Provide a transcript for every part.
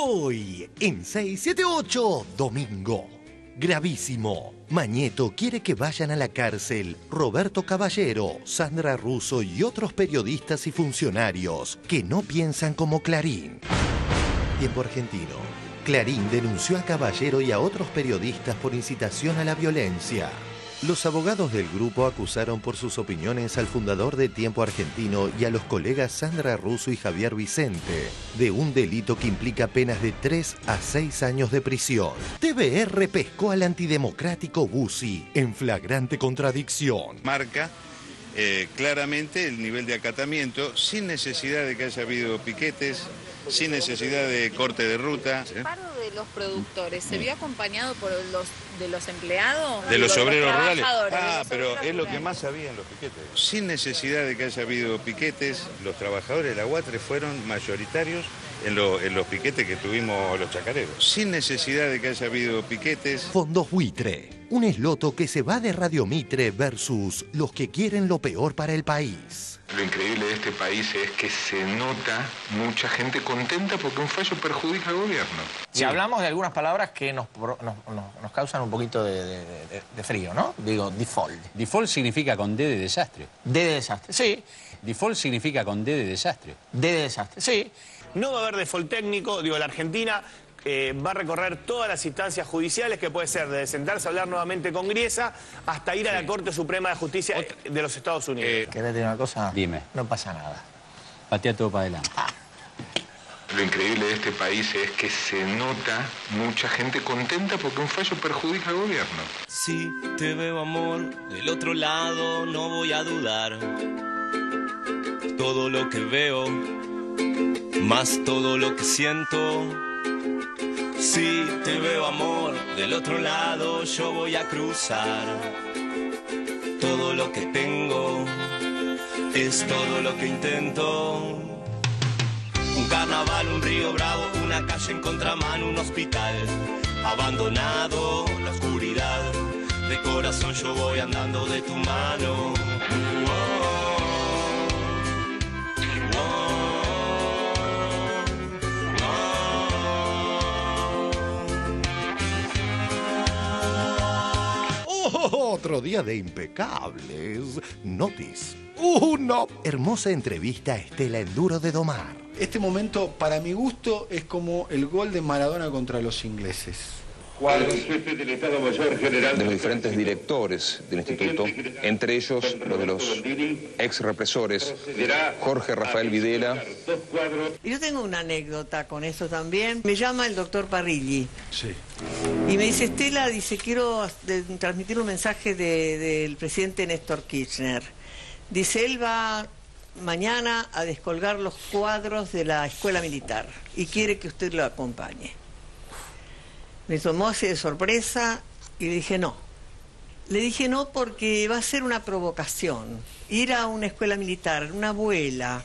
Hoy, en 678, domingo. Gravísimo. Mañeto quiere que vayan a la cárcel Roberto Caballero, Sandra Russo y otros periodistas y funcionarios que no piensan como Clarín. Tiempo argentino. Clarín denunció a Caballero y a otros periodistas por incitación a la violencia. Los abogados del grupo acusaron por sus opiniones al fundador de Tiempo Argentino y a los colegas Sandra Russo y Javier Vicente de un delito que implica penas de 3 a 6 años de prisión. TVR pescó al antidemocrático Bussi en flagrante contradicción. Marca claramente el nivel de acatamiento sin necesidad de que haya habido piquetes, sin necesidad de corte de ruta. ¿El paro de los productores se vio acompañado por los empleados? De los obreros rurales. Pero es lo que más había en los piquetes. Sin necesidad de que haya habido piquetes, los trabajadores de la UATRE fueron mayoritarios en los piquetes que tuvimos los chacareros. Sin necesidad de que haya habido piquetes. Fondos Buitre, un esloto que se va de Radio Mitre versus los que quieren lo peor para el país. Lo increíble de este país es que se nota mucha gente contenta porque un fallo perjudica al gobierno. Si hablamos de algunas palabras que nos causan un poquito de frío, ¿no? Digo, default. Default significa con D de desastre. D de desastre, sí. Default significa con D de desastre. D de desastre, sí. No va a haber default técnico, digo, la Argentina va a recorrer todas las instancias judiciales, que puede ser desde sentarse a hablar nuevamente con Griesa hasta ir a la Corte Suprema de Justicia de los Estados Unidos. ¿Querés decir una cosa? Dime. No pasa nada. Patea todo para adelante. Lo increíble de este país es que se nota mucha gente contenta porque un fallo perjudica al gobierno. Si te veo, amor, del otro lado no voy a dudar. Todo lo que veo, más todo lo que siento. Si te veo, amor, del otro lado yo voy a cruzar. Todo lo que tengo es todo lo que intento. Un carnaval, un río bravo, una calle en contramano, un hospital abandonado, la oscuridad. De corazón yo voy andando de tu mano. Otro día de impecables. Notis. Una hermosa entrevista a Estela Enduro de Domar. Este momento, para mi gusto, es como el gol de Maradona contra los ingleses. Al jefe del Estado Mayor General de los diferentes directores del instituto, entre ellos los de los ex represores, Jorge Rafael Videla. Yo tengo una anécdota con eso también. Me llama el doctor Parrilli. Sí. Y me dice, Estela, dice, quiero transmitir un mensaje del presidente Néstor Kirchner. Dice, él va mañana a descolgar los cuadros de la escuela militar y quiere que usted lo acompañe. Me tomó así de sorpresa y le dije no. Le dije no porque va a ser una provocación. Ir a una escuela militar, una abuela,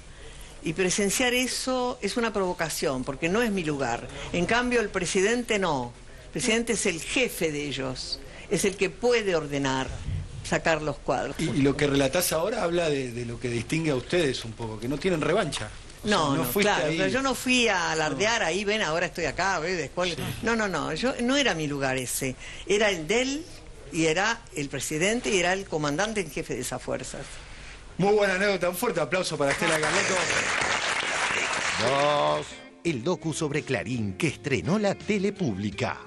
y presenciar eso es una provocación, porque no es mi lugar. En cambio, el presidente no. El presidente es el jefe de ellos, es el que puede ordenar sacar los cuadros. Y lo que relatás ahora habla de lo que distingue a ustedes un poco, que no tienen revancha. No, claro, pero yo no fui a alardear ahí, ven, ahora estoy acá, ¿ves? Después... Sí. No, yo no era mi lugar ese. Era el de él, y era el presidente, y era el comandante en jefe de esas fuerzas. Muy buena anécdota, un fuerte aplauso para Estela Carlotto. Dos. El docu sobre Clarín que estrenó la tele pública.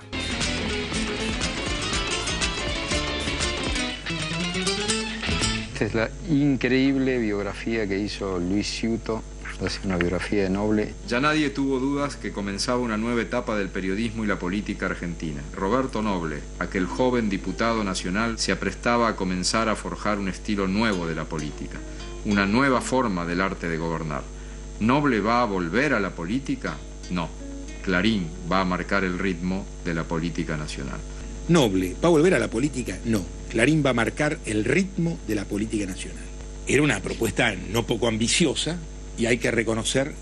Esta es la increíble biografía que hizo Luis Ciuto. Es una biografía de Noble. Ya nadie tuvo dudas que comenzaba una nueva etapa del periodismo y la política argentina. Roberto Noble, aquel joven diputado nacional, se aprestaba a comenzar a forjar un estilo nuevo de la política, una nueva forma del arte de gobernar. ¿Noble va a volver a la política? No. Clarín va a marcar el ritmo de la política nacional. ¿Noble va a volver a la política? No. Clarín va a marcar el ritmo de la política nacional. Era una propuesta no poco ambiciosa, y hay que reconocer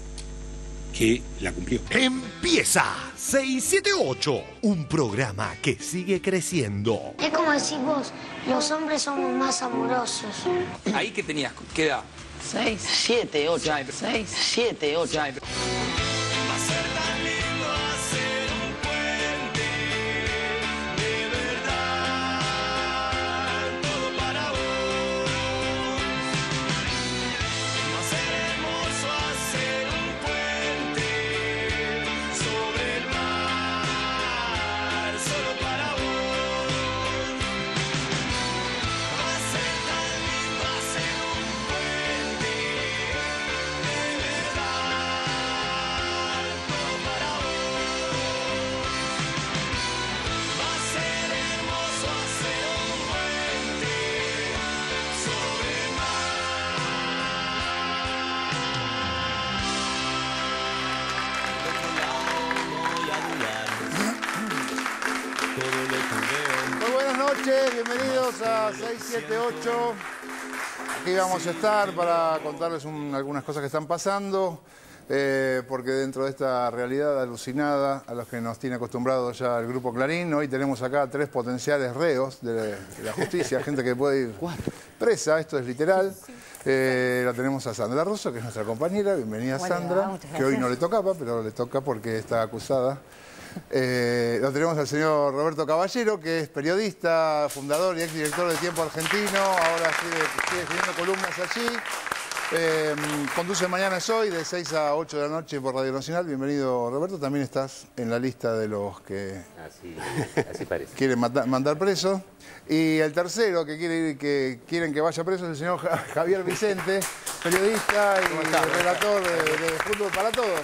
que la cumplió. Empieza 678, un programa que sigue creciendo. Es como decís vos, los hombres somos más amorosos. ¿Ahí qué tenías? ¿Qué edad? 6, 7, 8. 6, 7, 8. Va a ser tan lindo así. tardes, bienvenidos a 678. Aquí vamos a estar para contarles algunas cosas que están pasando, porque dentro de esta realidad alucinada a los que nos tiene acostumbrados ya el Grupo Clarín, hoy tenemos acá 3 potenciales reos de la justicia, gente que puede ir presa, esto es literal. La tenemos a Sandra Russo, que es nuestra compañera. Bienvenida, Sandra, que hoy no le tocaba, pero le toca porque está acusada. Lo tenemos al señor Roberto Caballero, que es periodista, fundador y exdirector de Tiempo Argentino. Ahora sigue escribiendo columnas allí. Conduce Mañana es Hoy, de 6 a 8 de la noche por Radio Nacional. Bienvenido, Roberto. También estás en la lista de los que así parece. Quieren mandar preso. Y el tercero que quieren que vaya preso es el señor Javier Vicente, periodista y relator de Fútbol para Todos.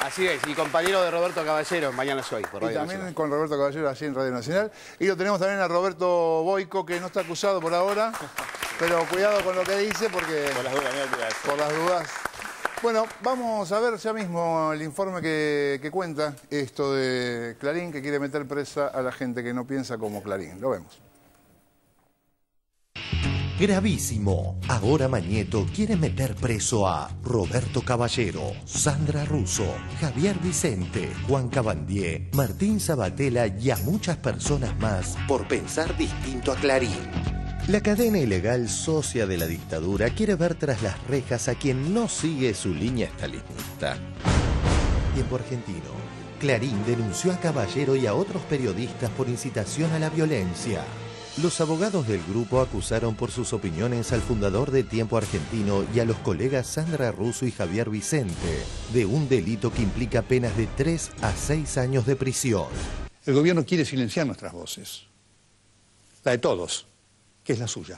Así es, y compañero de Roberto Caballero, Mañana es Hoy, por Radio Y también Nacional. con Roberto Caballero allí en Radio Nacional. Y lo tenemos también a Roberto Boico, que no está acusado por ahora, pero cuidado con lo que dice porque... Por las dudas, por las dudas. Bueno, vamos a ver ya mismo el informe que cuenta esto de Clarín, que quiere meter presa a la gente que no piensa como Clarín. Lo vemos. Gravísimo. Ahora Mañeto quiere meter preso a Roberto Caballero, Sandra Russo, Javier Vicente, Juan Cabandier, Martín Sabatella y a muchas personas más por pensar distinto a Clarín. La cadena ilegal socia de la dictadura quiere ver tras las rejas a quien no sigue su línea estalinista. Tiempo Argentino. Clarín denunció a Caballero y a otros periodistas por incitación a la violencia. Los abogados del grupo acusaron por sus opiniones al fundador de Tiempo Argentino y a los colegas Sandra Russo y Javier Vicente de un delito que implica penas de 3 a 6 años de prisión. El gobierno quiere silenciar nuestras voces, la de todos, que es la suya.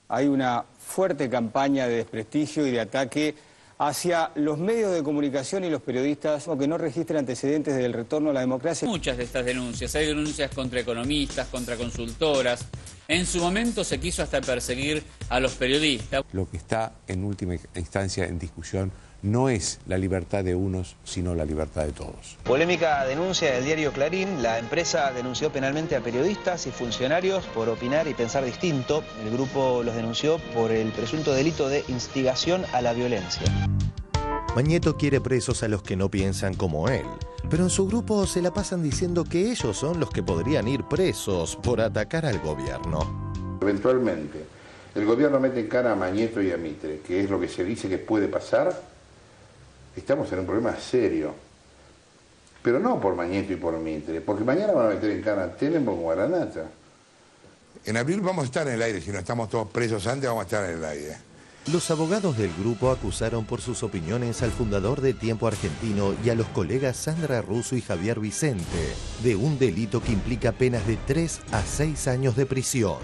Hay una fuerte campaña de desprestigio y de ataque hacia los medios de comunicación y los periodistas que no registren antecedentes del retorno a la democracia. Muchas de estas denuncias, hay denuncias contra economistas, contra consultoras. En su momento se quiso hasta perseguir a los periodistas. Lo que está en última instancia en discusión no es la libertad de unos, sino la libertad de todos. Polémica denuncia del diario Clarín. La empresa denunció penalmente a periodistas y funcionarios por opinar y pensar distinto. El grupo los denunció por el presunto delito de instigación a la violencia. Mañeto quiere presos a los que no piensan como él, pero en su grupo se la pasan diciendo que ellos son los que podrían ir presos por atacar al gobierno. Eventualmente, el gobierno mete en cara a Mañeto y a Mitre, que es lo que se dice que puede pasar. Estamos en un problema serio, pero no por Mañeto y por Mitre, porque mañana van a meter en cara a Tenenbaum o Granata. En abril vamos a estar en el aire, si no estamos todos presos antes vamos a estar en el aire. Los abogados del grupo acusaron por sus opiniones al fundador de Tiempo Argentino y a los colegas Sandra Russo y Javier Vicente de un delito que implica penas de 3 a 6 años de prisión.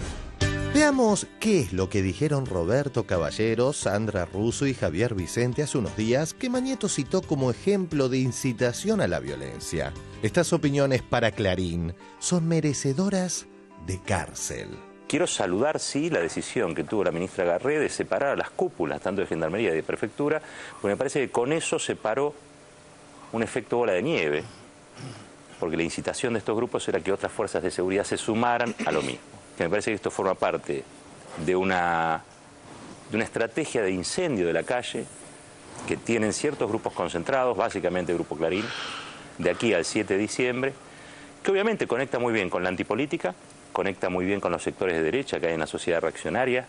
Veamos qué es lo que dijeron Roberto Caballero, Sandra Russo y Javier Vicente hace unos días que Mañeto citó como ejemplo de incitación a la violencia. Estas opiniones para Clarín son merecedoras de cárcel. Quiero saludar, sí, la decisión que tuvo la ministra Garré de separar a las cúpulas, tanto de Gendarmería y de Prefectura, porque me parece que con eso se paró un efecto bola de nieve, porque la incitación de estos grupos era que otras fuerzas de seguridad se sumaran a lo mismo. Que me parece que esto forma parte de una estrategia de incendio de la calle que tienen ciertos grupos concentrados, básicamente el Grupo Clarín, de aquí al 7 de diciembre, que obviamente conecta muy bien con la antipolítica, conecta muy bien con los sectores de derecha que hay en la sociedad reaccionaria,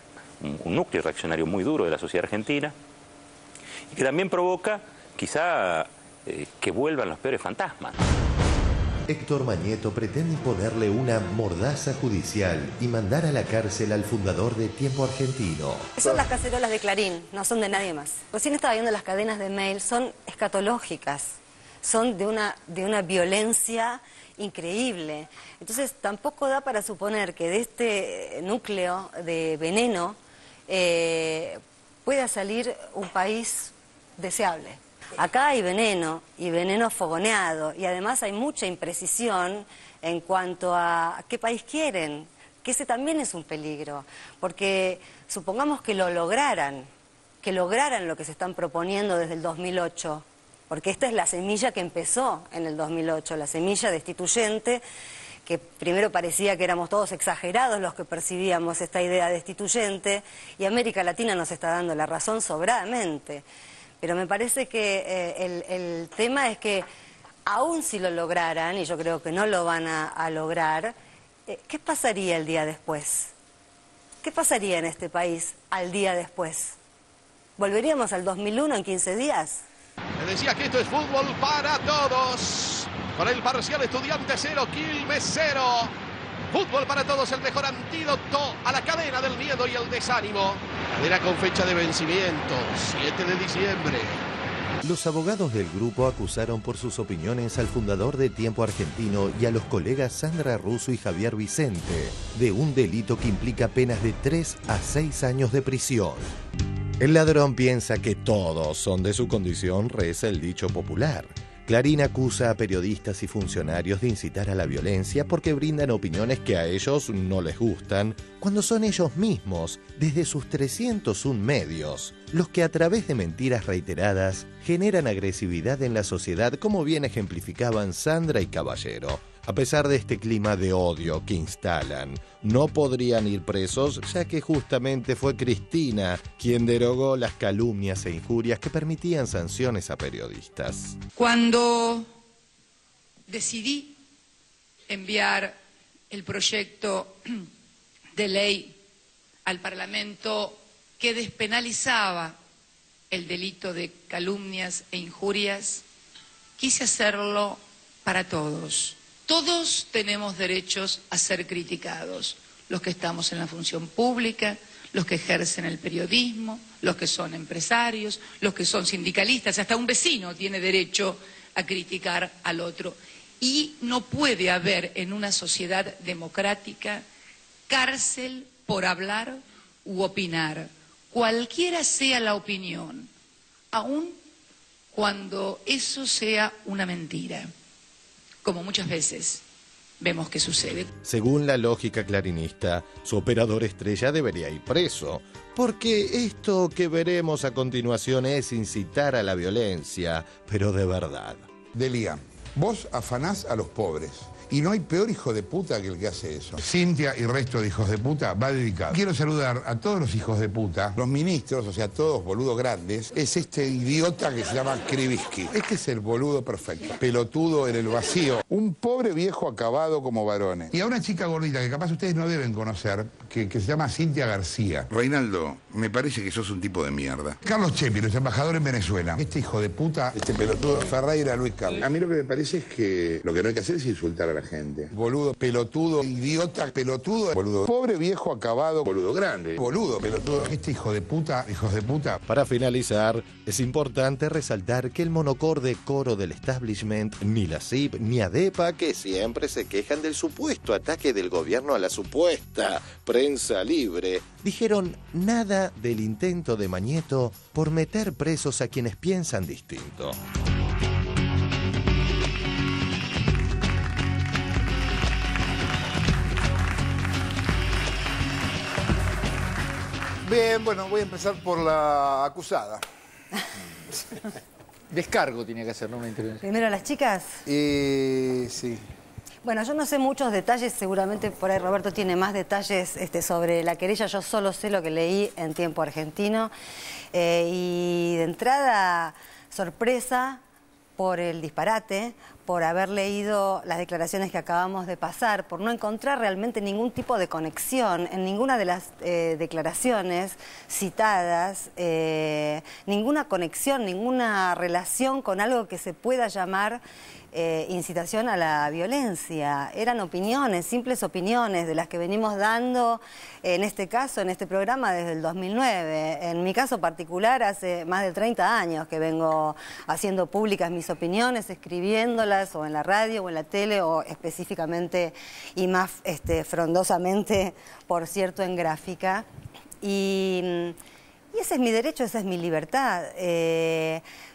un núcleo reaccionario muy duro de la sociedad argentina, y que también provoca quizá que vuelvan los peores fantasmas. Héctor Mañeto pretende imponerle una mordaza judicial y mandar a la cárcel al fundador de Tiempo Argentino. Son las cacerolas de Clarín, no son de nadie más. Recién estaba viendo las cadenas de mail, son escatológicas, son de una violencia increíble. Entonces tampoco da para suponer que de este núcleo de veneno pueda salir un país deseable. Acá hay veneno, y veneno fogoneado, y además hay mucha imprecisión en cuanto a qué país quieren, que ese también es un peligro, porque supongamos que lo lograran lo que se están proponiendo desde el 2008, porque esta es la semilla que empezó en el 2008, la semilla destituyente que primero parecía que éramos todos exagerados los que percibíamos esta idea destituyente, y América Latina nos está dando la razón sobradamente. Pero me parece que el tema es que, aun si lo lograran, y yo creo que no lo van a lograr, ¿qué pasaría el día después? ¿Qué pasaría en este país al día después? ¿Volveríamos al 2001 en 15 días? Me decía que esto es fútbol para todos. Con el parcial Estudiantes 0, Quilmes 0. Fútbol para todos, el mejor antídoto a la cadena del miedo y el desánimo. Cadena con fecha de vencimiento, 7 de diciembre. Los abogados del grupo acusaron por sus opiniones al fundador de Tiempo Argentino y a los colegas Sandra Russo y Javier Vicente de un delito que implica penas de 3 a 6 años de prisión. El ladrón piensa que todos son de su condición, reza el dicho popular. Clarín acusa a periodistas y funcionarios de incitar a la violencia porque brindan opiniones que a ellos no les gustan, cuando son ellos mismos, desde sus 301 medios, los que a través de mentiras reiteradas generan agresividad en la sociedad, como bien ejemplificaban Sandra y Caballero. A pesar de este clima de odio que instalan, no podrían ir presos, ya que justamente fue Cristina quien derogó las calumnias e injurias que permitían sanciones a periodistas. Cuando decidí enviar el proyecto de ley al Parlamento que despenalizaba el delito de calumnias e injurias, quise hacerlo para todos. Todos tenemos derechos a ser criticados, los que estamos en la función pública, los que ejercen el periodismo, los que son empresarios, los que son sindicalistas, hasta un vecino tiene derecho a criticar al otro. Y no puede haber en una sociedad democrática cárcel por hablar u opinar, cualquiera sea la opinión, aun cuando eso sea una mentira, como muchas veces vemos que sucede. Según la lógica clarinista, su operador estrella debería ir preso, porque esto que veremos a continuación es incitar a la violencia, pero de verdad. Delia, vos afanás a los pobres. Y no hay peor hijo de puta que el que hace eso. Cintia y resto de hijos de puta va dedicado. Quiero saludar a todos los hijos de puta, los ministros, o sea, todos boludos grandes. Es este idiota que se llama Krivitsky. Este es el boludo perfecto. Pelotudo en el vacío. Un pobre viejo acabado como varones. Y a una chica gordita que capaz ustedes no deben conocer, que se llama Cintia García. Reinaldo, me parece que sos un tipo de mierda. Carlos Chepi, nuestro embajador en Venezuela. Este hijo de puta, este pelotudo, Ferreira Luis Carlos. A mí lo que me parece es que lo que no hay que hacer es insultar a la gente. Boludo, pelotudo, idiota, pelotudo, boludo. Pobre viejo acabado, boludo grande. Boludo, pelotudo. Este hijo de puta, hijos de puta. Para finalizar, es importante resaltar que el monocorde coro del establishment, ni la CIP ni ADEPA, que siempre se quejan del supuesto ataque del gobierno a la supuesta prensa libre, dijeron nada del intento de Mañeto por meter presos a quienes piensan distinto. Bien, bueno, voy a empezar por la acusada. Descargo tiene que hacer, ¿no? Una intervención. Primero las chicas. Sí. Bueno, yo no sé muchos detalles, seguramente por ahí Roberto tiene más detalles sobre la querella. Yo solo sé lo que leí en Tiempo Argentino. Y de entrada, sorpresa por el disparate, por haber leído las declaraciones que acabamos de pasar, por no encontrar realmente ningún tipo de conexión en ninguna de las declaraciones citadas, ninguna conexión, ninguna relación con algo que se pueda llamar incitación a la violencia. Eran opiniones, simples opiniones de las que venimos dando, en este caso, en este programa, desde el 2009. En mi caso particular, hace más de 30 años que vengo haciendo públicas mis opiniones, escribiéndolas o en la radio o en la tele o específicamente y más frondosamente, por cierto, en gráfica. Y ese es mi derecho, esa es mi libertad.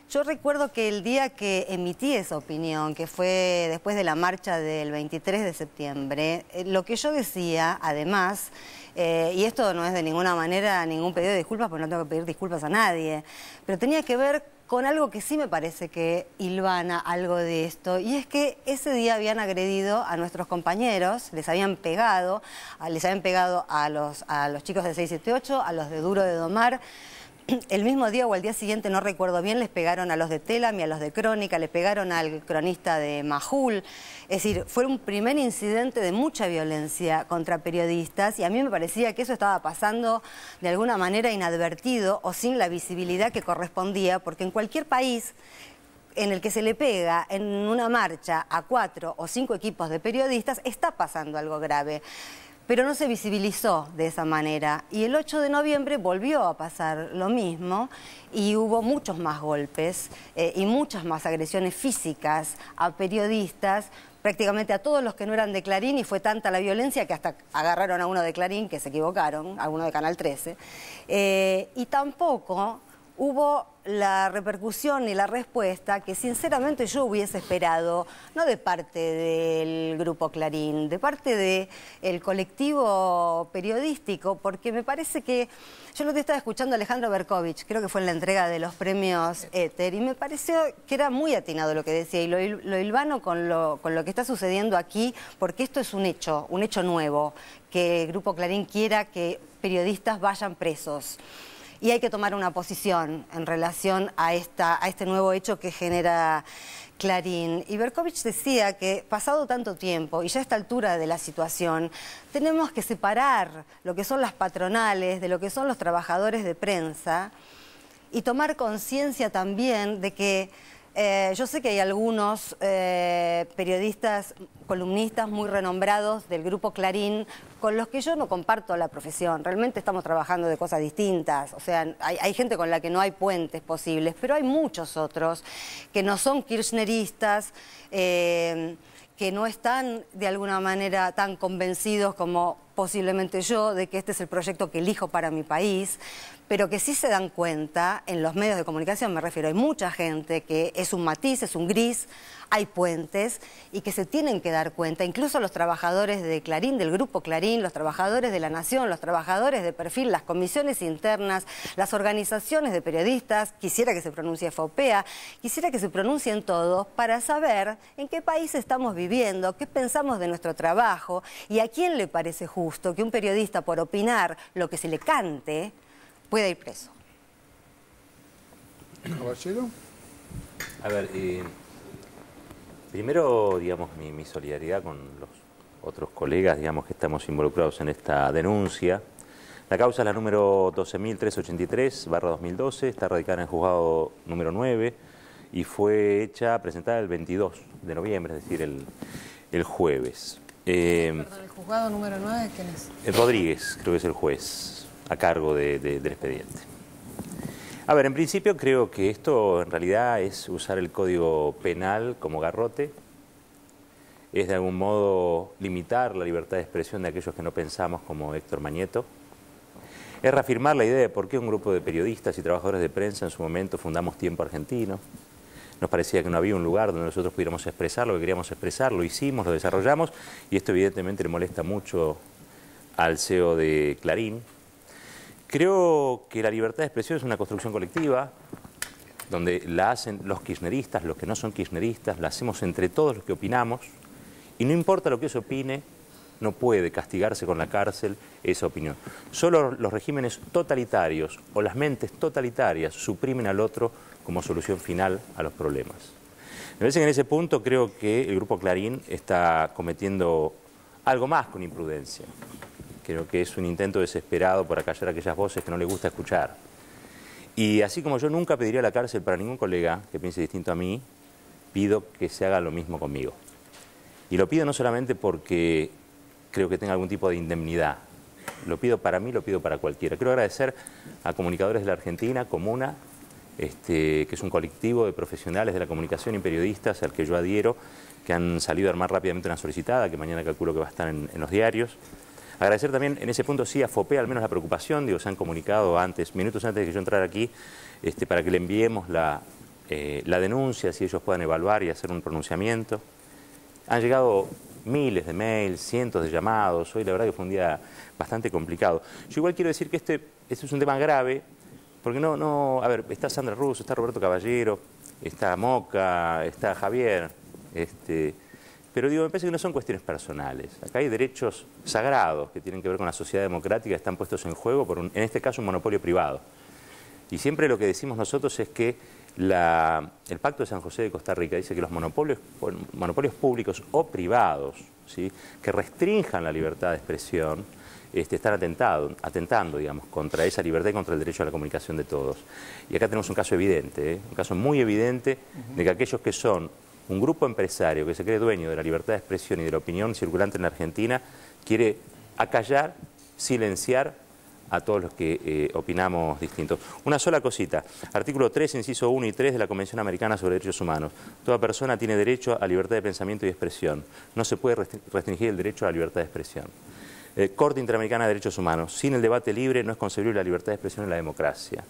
Yo recuerdo que el día que emití esa opinión, que fue después de la marcha del 23 de septiembre, lo que yo decía, además, y esto no es de ninguna manera ningún pedido de disculpas, porque no tengo que pedir disculpas a nadie, pero tenía que ver con algo que sí me parece que hilvana algo de esto, y es que ese día habían agredido a nuestros compañeros, les habían pegado a los chicos de 678, a los de Duro de Domar. El mismo día o al día siguiente, no recuerdo bien, les pegaron a los de Telam y a los de Crónica, le pegaron al cronista de Majul. Es decir, fue un primer incidente de mucha violencia contra periodistas y a mí me parecía que eso estaba pasando de alguna manera inadvertido o sin la visibilidad que correspondía, porque en cualquier país en el que se le pega en una marcha a 4 o 5 equipos de periodistas, está pasando algo grave. Pero no se visibilizó de esa manera. Y el 8 de noviembre volvió a pasar lo mismo y hubo muchos más golpes y muchas más agresiones físicas a periodistas, prácticamente a todos los que no eran de Clarín, y fue tanta la violencia que hasta agarraron a uno de Clarín, que se equivocaron, a uno de Canal 13. Y tampoco hubo la repercusión ni la respuesta que sinceramente yo hubiese esperado, no de parte del Grupo Clarín, de parte del colectivo periodístico, porque me parece que yo lo que estaba escuchando a Alejandro Berkovich, creo que fue en la entrega de los premios Éter, y me pareció que era muy atinado lo que decía, y lo hilvano con lo que está sucediendo aquí, porque esto es un hecho nuevo, que el Grupo Clarín quiera que periodistas vayan presos. Y hay que tomar una posición en relación a este nuevo hecho que genera Clarín. Y Berkovich decía que pasado tanto tiempo y ya a esta altura de la situación, tenemos que separar lo que son las patronales de lo que son los trabajadores de prensa y tomar conciencia también de que yo sé que hay algunos periodistas, columnistas muy renombrados del Grupo Clarín con los que yo no comparto la profesión. Realmente estamos trabajando de cosas distintas. O sea, hay gente con la que no hay puentes posibles, pero hay muchos otros que no son kirchneristas, que no están de alguna manera tan convencidos como posiblemente yo de que este es el proyecto que elijo para mi país, pero que sí se dan cuenta en los medios de comunicación, me refiero, hay mucha gente que es un matiz, es un gris, hay puentes y que se tienen que dar cuenta, incluso los trabajadores de Clarín, del Grupo Clarín, los trabajadores de La Nación, los trabajadores de Perfil, las comisiones internas, las organizaciones de periodistas, quisiera que se pronuncie FOPEA, quisiera que se pronuncien todos para saber en qué país estamos viviendo, qué pensamos de nuestro trabajo y a quién le parece justo que un periodista por opinar lo que se le cante pueda ir preso. ¿Caballero? A ver, primero, digamos, mi solidaridad con los otros colegas, digamos, que estamos involucrados en esta denuncia. La causa es la número 12.383/2012, está radicada en el juzgado número 9 y fue presentada el 22 de noviembre, es decir, el jueves. Perdón, ¿el juzgado número 9 quién es? Rodríguez, creo que es el juez a cargo del expediente. A ver, en principio creo que esto en realidad es usar el Código Penal como garrote, es de algún modo limitar la libertad de expresión de aquellos que no pensamos como Héctor Mañeto, es reafirmar la idea de por qué un grupo de periodistas y trabajadores de prensa en su momento fundamos Tiempo Argentino. Nos parecía que no había un lugar donde nosotros pudiéramos expresar lo que queríamos expresar, lo hicimos, lo desarrollamos y esto evidentemente le molesta mucho al CEO de Clarín. Creo que la libertad de expresión es una construcción colectiva, donde la hacen los kirchneristas, los que no son kirchneristas, la hacemos entre todos los que opinamos, y no importa lo que se opine, no puede castigarse con la cárcel esa opinión. Solo los regímenes totalitarios o las mentes totalitarias suprimen al otro como solución final a los problemas. Me parece que en ese punto creo que el Grupo Clarín está cometiendo algo más con imprudencia. Creo que es un intento desesperado por acallar aquellas voces que no le gusta escuchar. Y así como yo nunca pediría la cárcel para ningún colega que piense distinto a mí, pido que se haga lo mismo conmigo. Y lo pido no solamente porque creo que tenga algún tipo de indemnidad. Lo pido para mí, lo pido para cualquiera. Quiero agradecer a Comunicadores de la Argentina, Comuna, que es un colectivo de profesionales de la comunicación y periodistas al que yo adhiero, que han salido a armar rápidamente una solicitada, que mañana calculo que va a estar en los diarios. Agradecer también en ese punto sí a FOPEA al menos la preocupación, digo, se han comunicado antes, minutos antes de que yo entrara aquí, para que le enviemos la denuncia, si ellos puedan evaluar y hacer un pronunciamiento. Han llegado miles de mails, cientos de llamados, hoy la verdad que fue un día bastante complicado. Yo igual quiero decir que este es un tema grave Porque no, a ver, está Sandra Russo, está Roberto Caballero, está Moca, está Javier, pero digo, me parece que no son cuestiones personales. Acá hay derechos sagrados que tienen que ver con la sociedad democrática, que están puestos en juego por, en este caso, un monopolio privado. Y siempre lo que decimos nosotros es que el Pacto de San José de Costa Rica dice que los monopolios públicos o privados, ¿sí?, que restrinjan la libertad de expresión, están atentando, digamos, contra esa libertad y contra el derecho a la comunicación de todos. Y acá tenemos un caso evidente, un caso muy evidente de que aquellos que son un grupo empresario que se cree dueño de la libertad de expresión y de la opinión circulante en la Argentina quiere acallar, silenciar a todos los que opinamos distintos. Una sola cosita, artículo 3, inciso 1 y 3 de la Convención Americana sobre Derechos Humanos. Toda persona tiene derecho a libertad de pensamiento y expresión. No se puede restringir el derecho a la libertad de expresión. Corte Interamericana de Derechos Humanos. Sin el debate libre no es concebible la libertad de expresión en la democracia.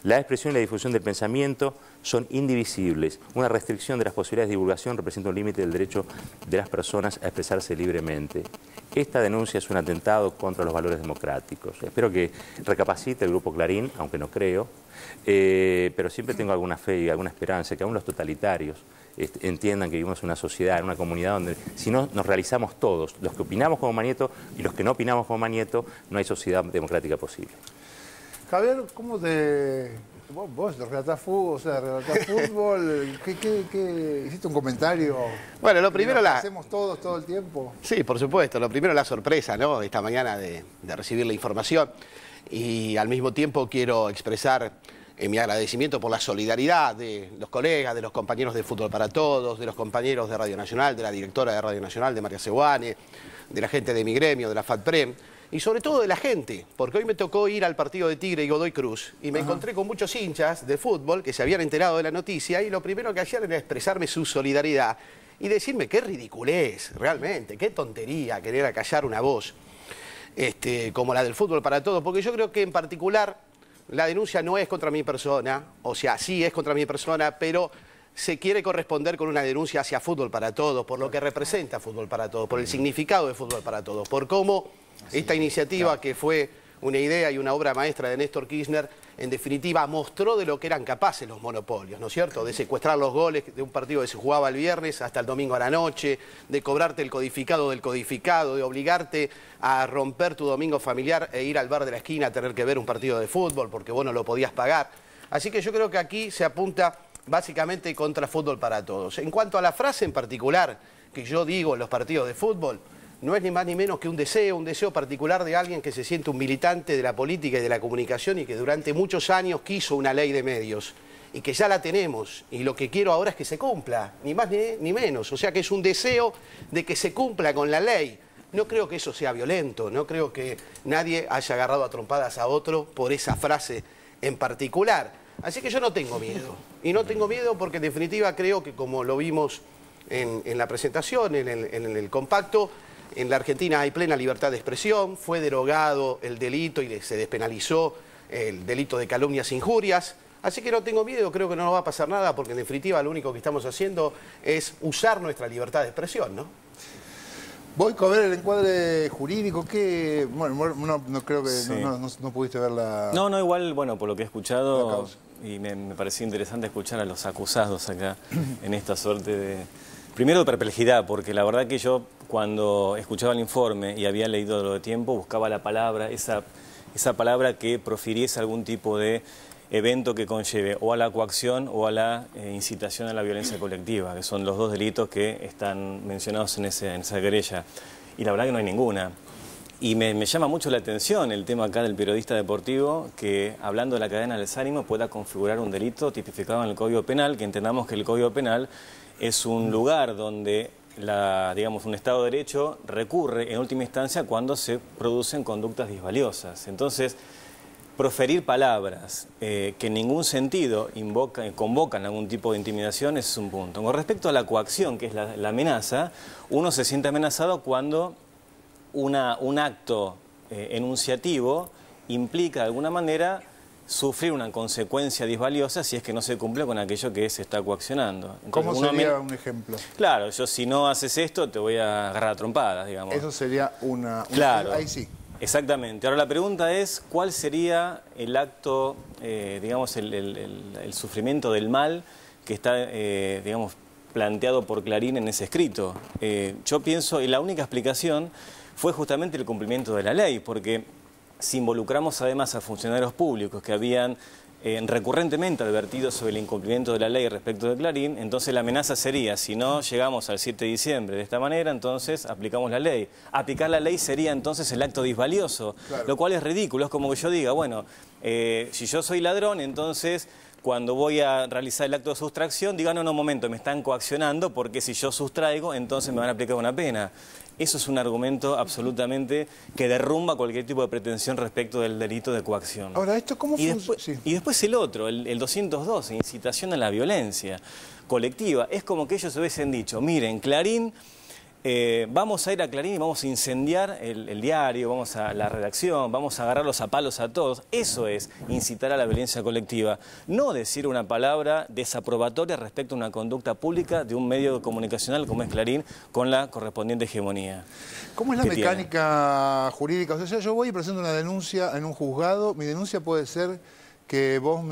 La expresión y la difusión del pensamiento son indivisibles. Una restricción de las posibilidades de divulgación representa un límite del derecho de las personas a expresarse libremente. Esta denuncia es un atentado contra los valores democráticos. Espero que recapacite el Grupo Clarín, aunque no creo, pero siempre tengo alguna fe y alguna esperanza que aún los totalitarios entiendan que vivimos en una sociedad, en una comunidad donde si no nos realizamos todos, los que opinamos como Mañeto y los que no opinamos como Mañeto, no hay sociedad democrática posible. Javier, ¿cómo te...? Vos relatás fútbol, ¿qué hiciste un comentario? Bueno, lo primero hacemos todos todo el tiempo. Sí, por supuesto. Lo primero la sorpresa, ¿no?, esta mañana de recibir la información. Y al mismo tiempo quiero expresar mi agradecimiento por la solidaridad de los colegas, de los compañeros de Fútbol para Todos, de los compañeros de Radio Nacional, de la directora de Radio Nacional, de María Seguane, de la gente de mi gremio, de la FATPREM, y sobre todo de la gente, porque hoy me tocó ir al partido de Tigre y Godoy Cruz, y me encontré con muchos hinchas de fútbol que se habían enterado de la noticia, y lo primero que hacían era expresarme su solidaridad y decirme qué ridiculez, realmente, qué tontería querer acallar una voz como la del Fútbol para Todos, porque yo creo que en particular la denuncia no es contra mi persona, o sea, sí es contra mi persona, pero se quiere corresponder con una denuncia hacia Fútbol para Todos, por lo que representa Fútbol para Todos, por el significado de Fútbol para Todos, por cómo esta iniciativa, que fue una idea y una obra maestra de Néstor Kirchner, en definitiva mostró de lo que eran capaces los monopolios, ¿no es cierto? De secuestrar los goles de un partido que se jugaba el viernes hasta el domingo a la noche, de cobrarte el codificado del codificado, de obligarte a romper tu domingo familiar e ir al bar de la esquina a tener que ver un partido de fútbol porque vos no lo podías pagar. Así que yo creo que aquí se apunta básicamente contra Fútbol para Todos. En cuanto a la frase en particular que yo digo en los partidos de fútbol, no es ni más ni menos que un deseo particular de alguien que se siente un militante de la política y de la comunicación y que durante muchos años quiso una ley de medios y que ya la tenemos y lo que quiero ahora es que se cumpla, ni más ni menos. O sea que es un deseo de que se cumpla con la ley. No creo que eso sea violento, no creo que nadie haya agarrado a trompadas a otro por esa frase en particular. Así que yo no tengo miedo. Y no tengo miedo porque en definitiva creo que como lo vimos en la presentación, en el compacto, en la Argentina hay plena libertad de expresión, fue derogado el delito y se despenalizó el delito de calumnias e injurias. Así que no tengo miedo, creo que no nos va a pasar nada porque en definitiva lo único que estamos haciendo es usar nuestra libertad de expresión, ¿no? Voy a ver el encuadre jurídico, que bueno, no creo que sí. no pudiste ver la... No, igual, bueno, por lo que he escuchado, y me pareció interesante escuchar a los acusados acá en esta suerte de... Primero de perplejidad, porque la verdad que yo cuando escuchaba el informe y había leído lo de tiempo, buscaba la palabra, esa palabra que profiriese algún tipo de evento que conlleve o a la coacción o a la incitación a la violencia colectiva, que son los dos delitos que están mencionados en esa querella. Y la verdad que no hay ninguna. Y me llama mucho la atención el tema acá del periodista deportivo que, hablando de la cadena del desánimo, pueda configurar un delito tipificado en el Código Penal, que entendamos que el Código Penal es un lugar donde digamos, un Estado de Derecho recurre en última instancia cuando se producen conductas disvaliosas. Entonces, proferir palabras que en ningún sentido convocan algún tipo de intimidación es un punto. Con respecto a la coacción, que es la amenaza, uno se siente amenazado cuando un acto enunciativo implica de alguna manera sufrir una consecuencia disvaliosa si es que no se cumple con aquello que se está coaccionando. Entonces, ¿cómo sería un ejemplo? Claro, yo si no haces esto te voy a agarrar a trompadas, digamos. Eso sería una... Claro. Ahí sí. Exactamente. Ahora la pregunta es, ¿cuál sería el acto, digamos, el sufrimiento del mal que está, digamos, planteado por Clarín en ese escrito? Yo pienso, y la única explicación fue justamente el cumplimiento de la ley, porque si involucramos además a funcionarios públicos que habían recurrentemente advertido sobre el incumplimiento de la ley respecto de Clarín, entonces la amenaza sería, si no llegamos al 7 de diciembre de esta manera, entonces aplicamos la ley. Aplicar la ley sería entonces el acto disvalioso, claro, lo cual es ridículo. Es como que yo diga, bueno, si yo soy ladrón, entonces cuando voy a realizar el acto de sustracción, diga, no, un momento, me están coaccionando porque si yo sustraigo, entonces me van a aplicar una pena. Eso es un argumento absolutamente que derrumba cualquier tipo de pretensión respecto del delito de coacción. Ahora, ¿esto cómo funciona? Sí. Y después el otro, el 212, incitación a la violencia colectiva. Es como que ellos hubiesen dicho, miren, Clarín, vamos a ir a Clarín y vamos a incendiar el diario, vamos a la redacción, vamos a agarrarlos a palos a todos. Eso es incitar a la violencia colectiva. No decir una palabra desaprobatoria respecto a una conducta pública de un medio comunicacional como es Clarín con la correspondiente hegemonía. ¿Cómo es la mecánica jurídica? O sea, yo voy y presento una denuncia en un juzgado. Mi denuncia puede ser que vos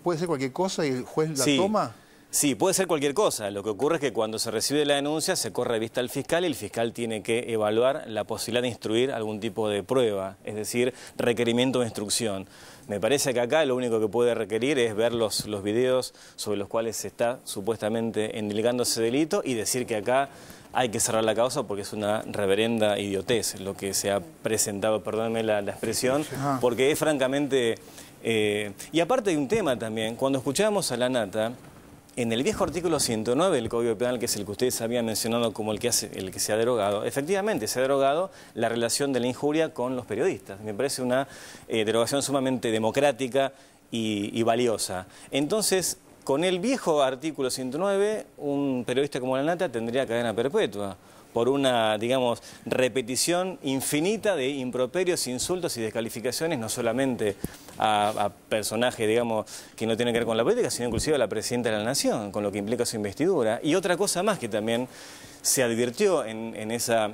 puede ser cualquier cosa y el juez la toma. Sí, puede ser cualquier cosa. Lo que ocurre es que cuando se recibe la denuncia se corre vista al fiscal y el fiscal tiene que evaluar la posibilidad de instruir algún tipo de prueba, es decir, requerimiento de instrucción. Me parece que acá lo único que puede requerir es ver los videos sobre los cuales se está supuestamente endilgando ese delito y decir que acá hay que cerrar la causa porque es una reverenda idiotez lo que se ha presentado, perdónenme la expresión, porque es francamente... y aparte hay un tema también, cuando escuchábamos a la Nata, en el viejo artículo 109 del Código Penal, que es el que ustedes habían mencionado como el que se ha derogado, efectivamente se ha derogado la relación de la injuria con los periodistas. Me parece una derogación sumamente democrática y valiosa. Entonces, con el viejo artículo 109, un periodista como la Nata tendría cadena perpetua por una, digamos, repetición infinita de improperios, insultos y descalificaciones, no solamente a personajes, digamos, que no tienen que ver con la política, sino inclusive a la Presidenta de la Nación, con lo que implica su investidura. Y otra cosa más que también se advirtió en esa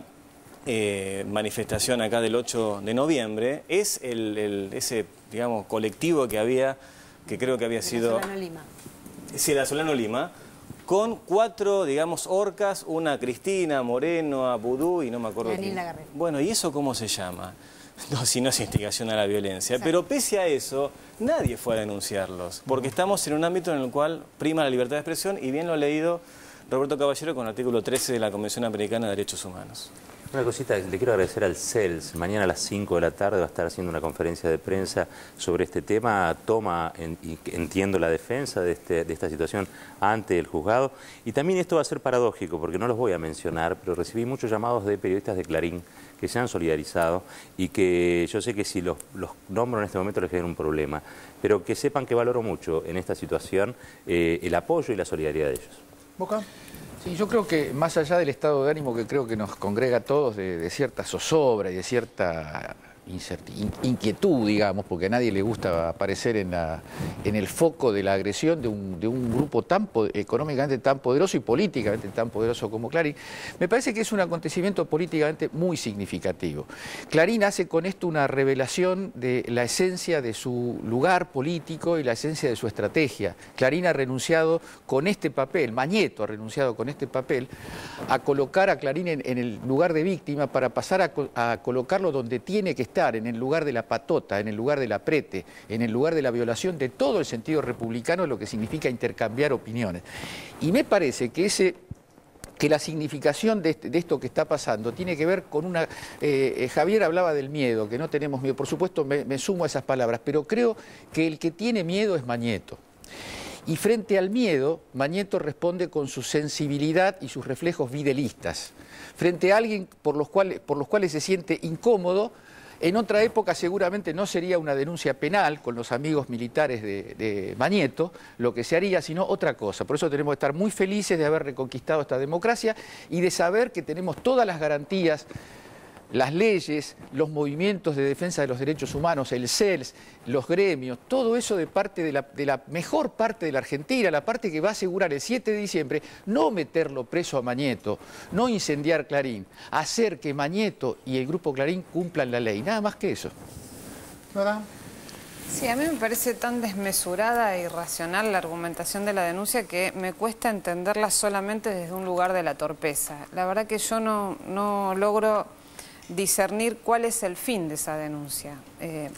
manifestación acá del 8 de noviembre, es ese, digamos, colectivo que había, que creo que había sido... Solano Lima. Sí, la Solano Lima, con 4, digamos, orcas, una Cristina, Moreno, Abudú y no me acuerdo quién. Bueno, ¿y eso cómo se llama? No, si no es instigación a la violencia. Exacto. Pero pese a eso, nadie fue a denunciarlos, porque estamos en un ámbito en el cual prima la libertad de expresión, y bien lo ha leído Roberto Caballero con el artículo 13 de la Convención Americana de Derechos Humanos. Una cosita, le quiero agradecer al CELS. Mañana a las 5 de la tarde va a estar haciendo una conferencia de prensa sobre este tema. Entiendo la defensa de esta situación ante el juzgado. Y también esto va a ser paradójico, porque no los voy a mencionar, pero recibí muchos llamados de periodistas de Clarín que se han solidarizado y que yo sé que si los nombro en este momento les genera un problema, pero que sepan que valoro mucho en esta situación el apoyo y la solidaridad de ellos. ¿Boca? Sí, yo creo que más allá del estado de ánimo que creo que nos congrega a todos de cierta zozobra y de cierta inquietud, digamos, porque a nadie le gusta aparecer en el foco de la agresión de un grupo económicamente tan poderoso y políticamente tan poderoso como Clarín, me parece que es un acontecimiento políticamente muy significativo. Clarín hace con esto una revelación de la esencia de su lugar político y la esencia de su estrategia. Clarín ha renunciado con este papel, Mañeto ha renunciado con este papel a colocar a Clarín en el lugar de víctima para pasar a colocarlo donde tiene que estar, en el lugar de la patota, en el lugar del aprete, en el lugar de la violación de todo el sentido republicano, lo que significa intercambiar opiniones. Y me parece que la significación de esto que está pasando tiene que ver con una... Javier hablaba del miedo, que no tenemos miedo. Por supuesto, me sumo a esas palabras, pero creo que el que tiene miedo es Mañeto. Y frente al miedo, Mañeto responde con su sensibilidad y sus reflejos videlistas. Frente a alguien por los cuales se siente incómodo, en otra época seguramente no sería una denuncia penal con los amigos militares de Mañeto, lo que se haría, sino otra cosa. Por eso tenemos que estar muy felices de haber reconquistado esta democracia y de saber que tenemos todas las garantías las leyes, los movimientos de defensa de los derechos humanos, el CELS, los gremios, todo eso de parte de la mejor parte de la Argentina, la parte que va a asegurar el 7 de diciembre, no meterlo preso a Mañeto, no incendiar Clarín, hacer que Mañeto y el Grupo Clarín cumplan la ley, nada más que eso. ¿Verdad? Sí, a mí me parece tan desmesurada e irracional la argumentación de la denuncia que me cuesta entenderla solamente desde un lugar de la torpeza. La verdad que yo no logro discernir cuál es el fin de esa denuncia.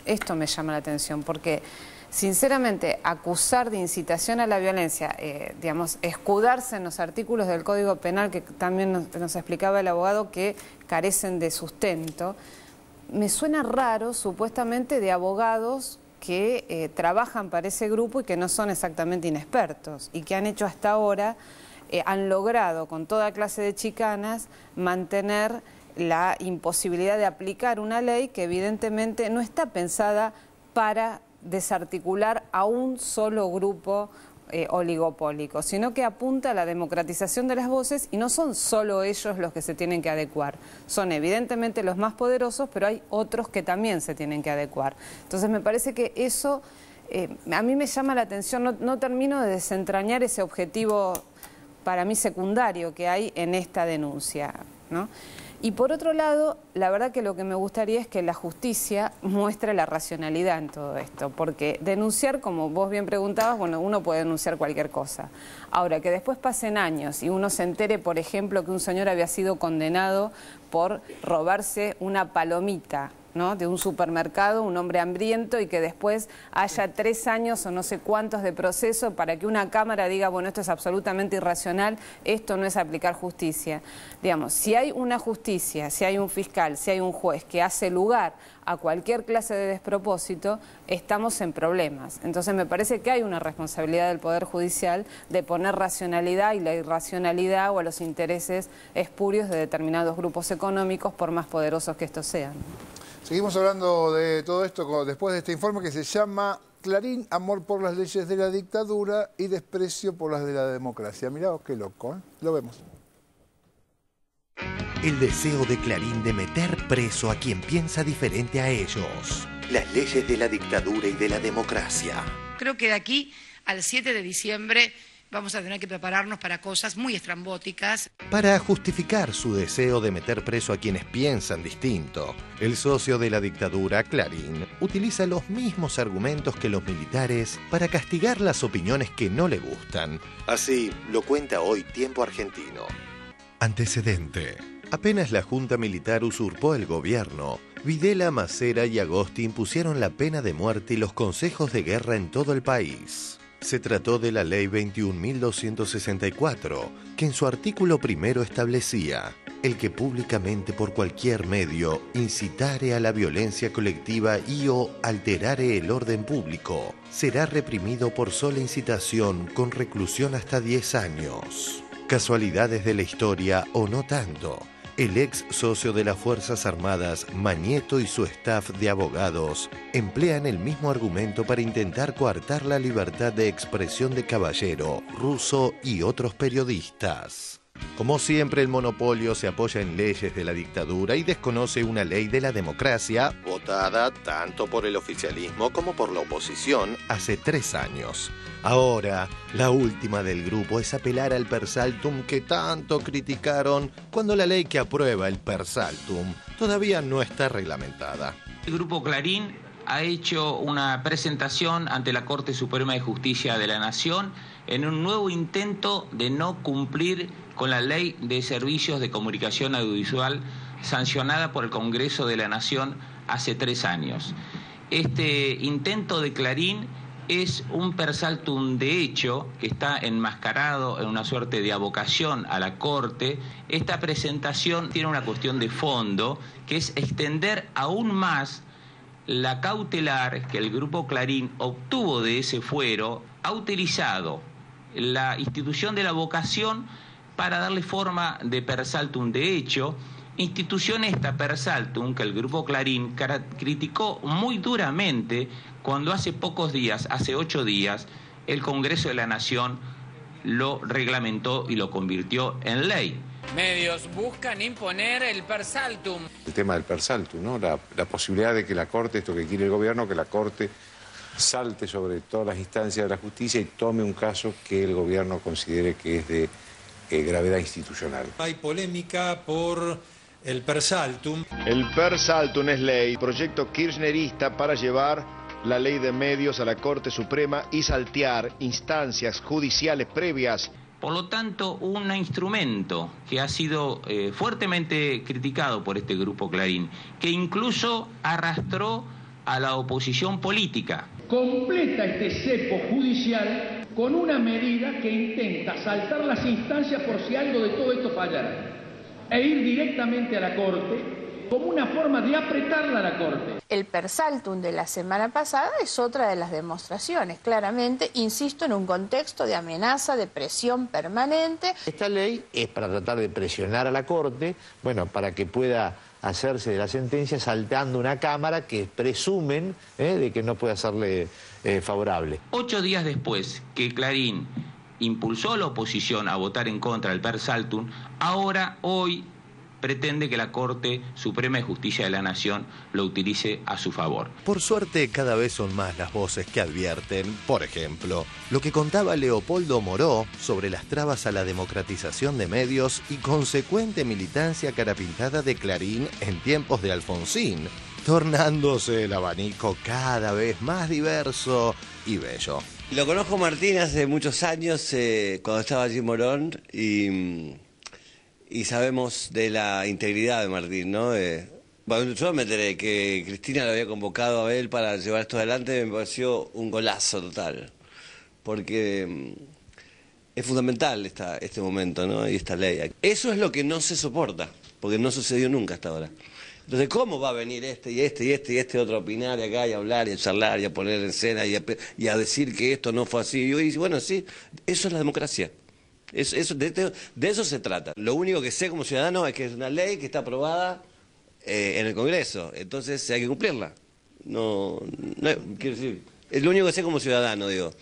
Esto me llama la atención porque, sinceramente, acusar de incitación a la violencia, digamos, escudarse en los artículos del Código Penal que también nos explicaba el abogado que carecen de sustento, me suena raro, supuestamente, de abogados que trabajan para ese grupo y que no son exactamente inexpertos y que han hecho hasta ahora, han logrado con toda clase de chicanas mantener la imposibilidad de aplicar una ley que evidentemente no está pensada para desarticular a un solo grupo oligopólico, sino que apunta a la democratización de las voces y no son solo ellos los que se tienen que adecuar. Son evidentemente los más poderosos, pero hay otros que también se tienen que adecuar. Entonces me parece que eso a mí me llama la atención, no termino de desentrañar ese objetivo para mí secundario que hay en esta denuncia, ¿no? Y por otro lado, la verdad que lo que me gustaría es que la justicia muestre la racionalidad en todo esto, porque denunciar, como vos bien preguntabas, bueno, uno puede denunciar cualquier cosa. Ahora, que después pasen años y uno se entere, por ejemplo, que un señor había sido condenado por robarse una palomita, ¿no?, de un supermercado, un hombre hambriento, y que después haya 3 años o no sé cuántos de proceso para que una Cámara diga, bueno, esto es absolutamente irracional, esto no es aplicar justicia. Digamos, si hay una justicia, si hay un fiscal, si hay un juez que hace lugar a cualquier clase de despropósito, estamos en problemas. Entonces me parece que hay una responsabilidad del Poder Judicial de poner racionalidad y la irracionalidad o a los intereses espurios de determinados grupos económicos, por más poderosos que estos sean. Seguimos hablando de todo esto después de este informe que se llama Clarín, amor por las leyes de la dictadura y desprecio por las de la democracia. Mirá, qué loco, ¿eh? Lo vemos. El deseo de Clarín de meter preso a quien piensa diferente a ellos. Las leyes de la dictadura y de la democracia. Creo que de aquí al 7 de diciembre vamos a tener que prepararnos para cosas muy estrambóticas. Para justificar su deseo de meter preso a quienes piensan distinto, el socio de la dictadura, Clarín, utiliza los mismos argumentos que los militares para castigar las opiniones que no le gustan. Así lo cuenta hoy Tiempo Argentino. Antecedente. Apenas la Junta Militar usurpó el gobierno, Videla, Macera y Agosti impusieron la pena de muerte y los consejos de guerra en todo el país. Se trató de la Ley 21.264, que en su artículo primero establecía: el que públicamente por cualquier medio incitare a la violencia colectiva y o alterare el orden público, será reprimido por sola incitación con reclusión hasta 10 años. Casualidades de la historia o no tanto. El ex socio de las Fuerzas Armadas, Mañeto, y su staff de abogados emplean el mismo argumento para intentar coartar la libertad de expresión de Caballero, Russo y otros periodistas. Como siempre, el monopolio se apoya en leyes de la dictadura y desconoce una ley de la democracia votada tanto por el oficialismo como por la oposición hace 3 años. Ahora, la última del grupo es apelar al per saltum que tanto criticaron cuando la ley que aprueba el per saltum todavía no está reglamentada. El Grupo Clarín ha hecho una presentación ante la Corte Suprema de Justicia de la Nación en un nuevo intento de no cumplir con la Ley de Servicios de Comunicación Audiovisual sancionada por el Congreso de la Nación hace 3 años. Este intento de Clarín es un per saltum de hecho que está enmascarado en una suerte de avocación a la Corte. Esta presentación tiene una cuestión de fondo, que es extender aún más la cautelar que el Grupo Clarín obtuvo de ese fuero. Ha utilizado la institución de la avocación para darle forma de per saltum de hecho, institución esta per saltum que el Grupo Clarín criticó muy duramente cuando hace pocos días, hace 8 días, el Congreso de la Nación lo reglamentó y lo convirtió en ley. Medios buscan imponer el per saltum. El tema del per saltum, ¿no? La posibilidad de que la Corte, esto que quiere el gobierno, que la Corte salte sobre todas las instancias de la justicia y tome un caso que el gobierno considere que es de gravedad institucional. Hay polémica por el per saltum. El per saltum es ley, proyecto kirchnerista para llevar la ley de medios a la Corte Suprema y saltear instancias judiciales previas. Por lo tanto, un instrumento que ha sido fuertemente criticado por este grupo Clarín, que incluso arrastró a la oposición política. Completa este cepo judicial con una medida que intenta saltar las instancias por si algo de todo esto fallara e ir directamente a la Corte como una forma de apretarla a la Corte. El per saltum de la semana pasada es otra de las demostraciones. Claramente, insisto, en un contexto de amenaza, de presión permanente. Esta ley es para tratar de presionar a la Corte, bueno, para que pueda hacerse de la sentencia saltando una cámara que presumen de que no puede hacerle favorable. 8 días después que Clarín impulsó a la oposición a votar en contra del per saltum, hoy pretende que la Corte Suprema de Justicia de la Nación lo utilice a su favor. Por suerte, cada vez son más las voces que advierten, por ejemplo, lo que contaba Leopoldo Moró sobre las trabas a la democratización de medios y consecuente militancia carapintada de Clarín en tiempos de Alfonsín, tornándose el abanico cada vez más diverso y bello. Lo conozco a Martín hace muchos años, cuando estaba allí Morón, y sabemos de la integridad de Martín, ¿no? Bueno, yo me enteré que Cristina lo había convocado a él para llevar esto adelante, me pareció un golazo total, porque es fundamental este momento, ¿no? Y esta ley. Eso es lo que no se soporta, porque no sucedió nunca hasta ahora. Entonces, ¿cómo va a venir este otro a opinar y acá y a hablar y a charlar y a poner en escena y a decir que esto no fue así? Y bueno, sí, eso es la democracia. De eso se trata. Lo único que sé como ciudadano es que es una ley que está aprobada en el Congreso, entonces hay que cumplirla. No, quiero decir, es lo único que sé como ciudadano, digo.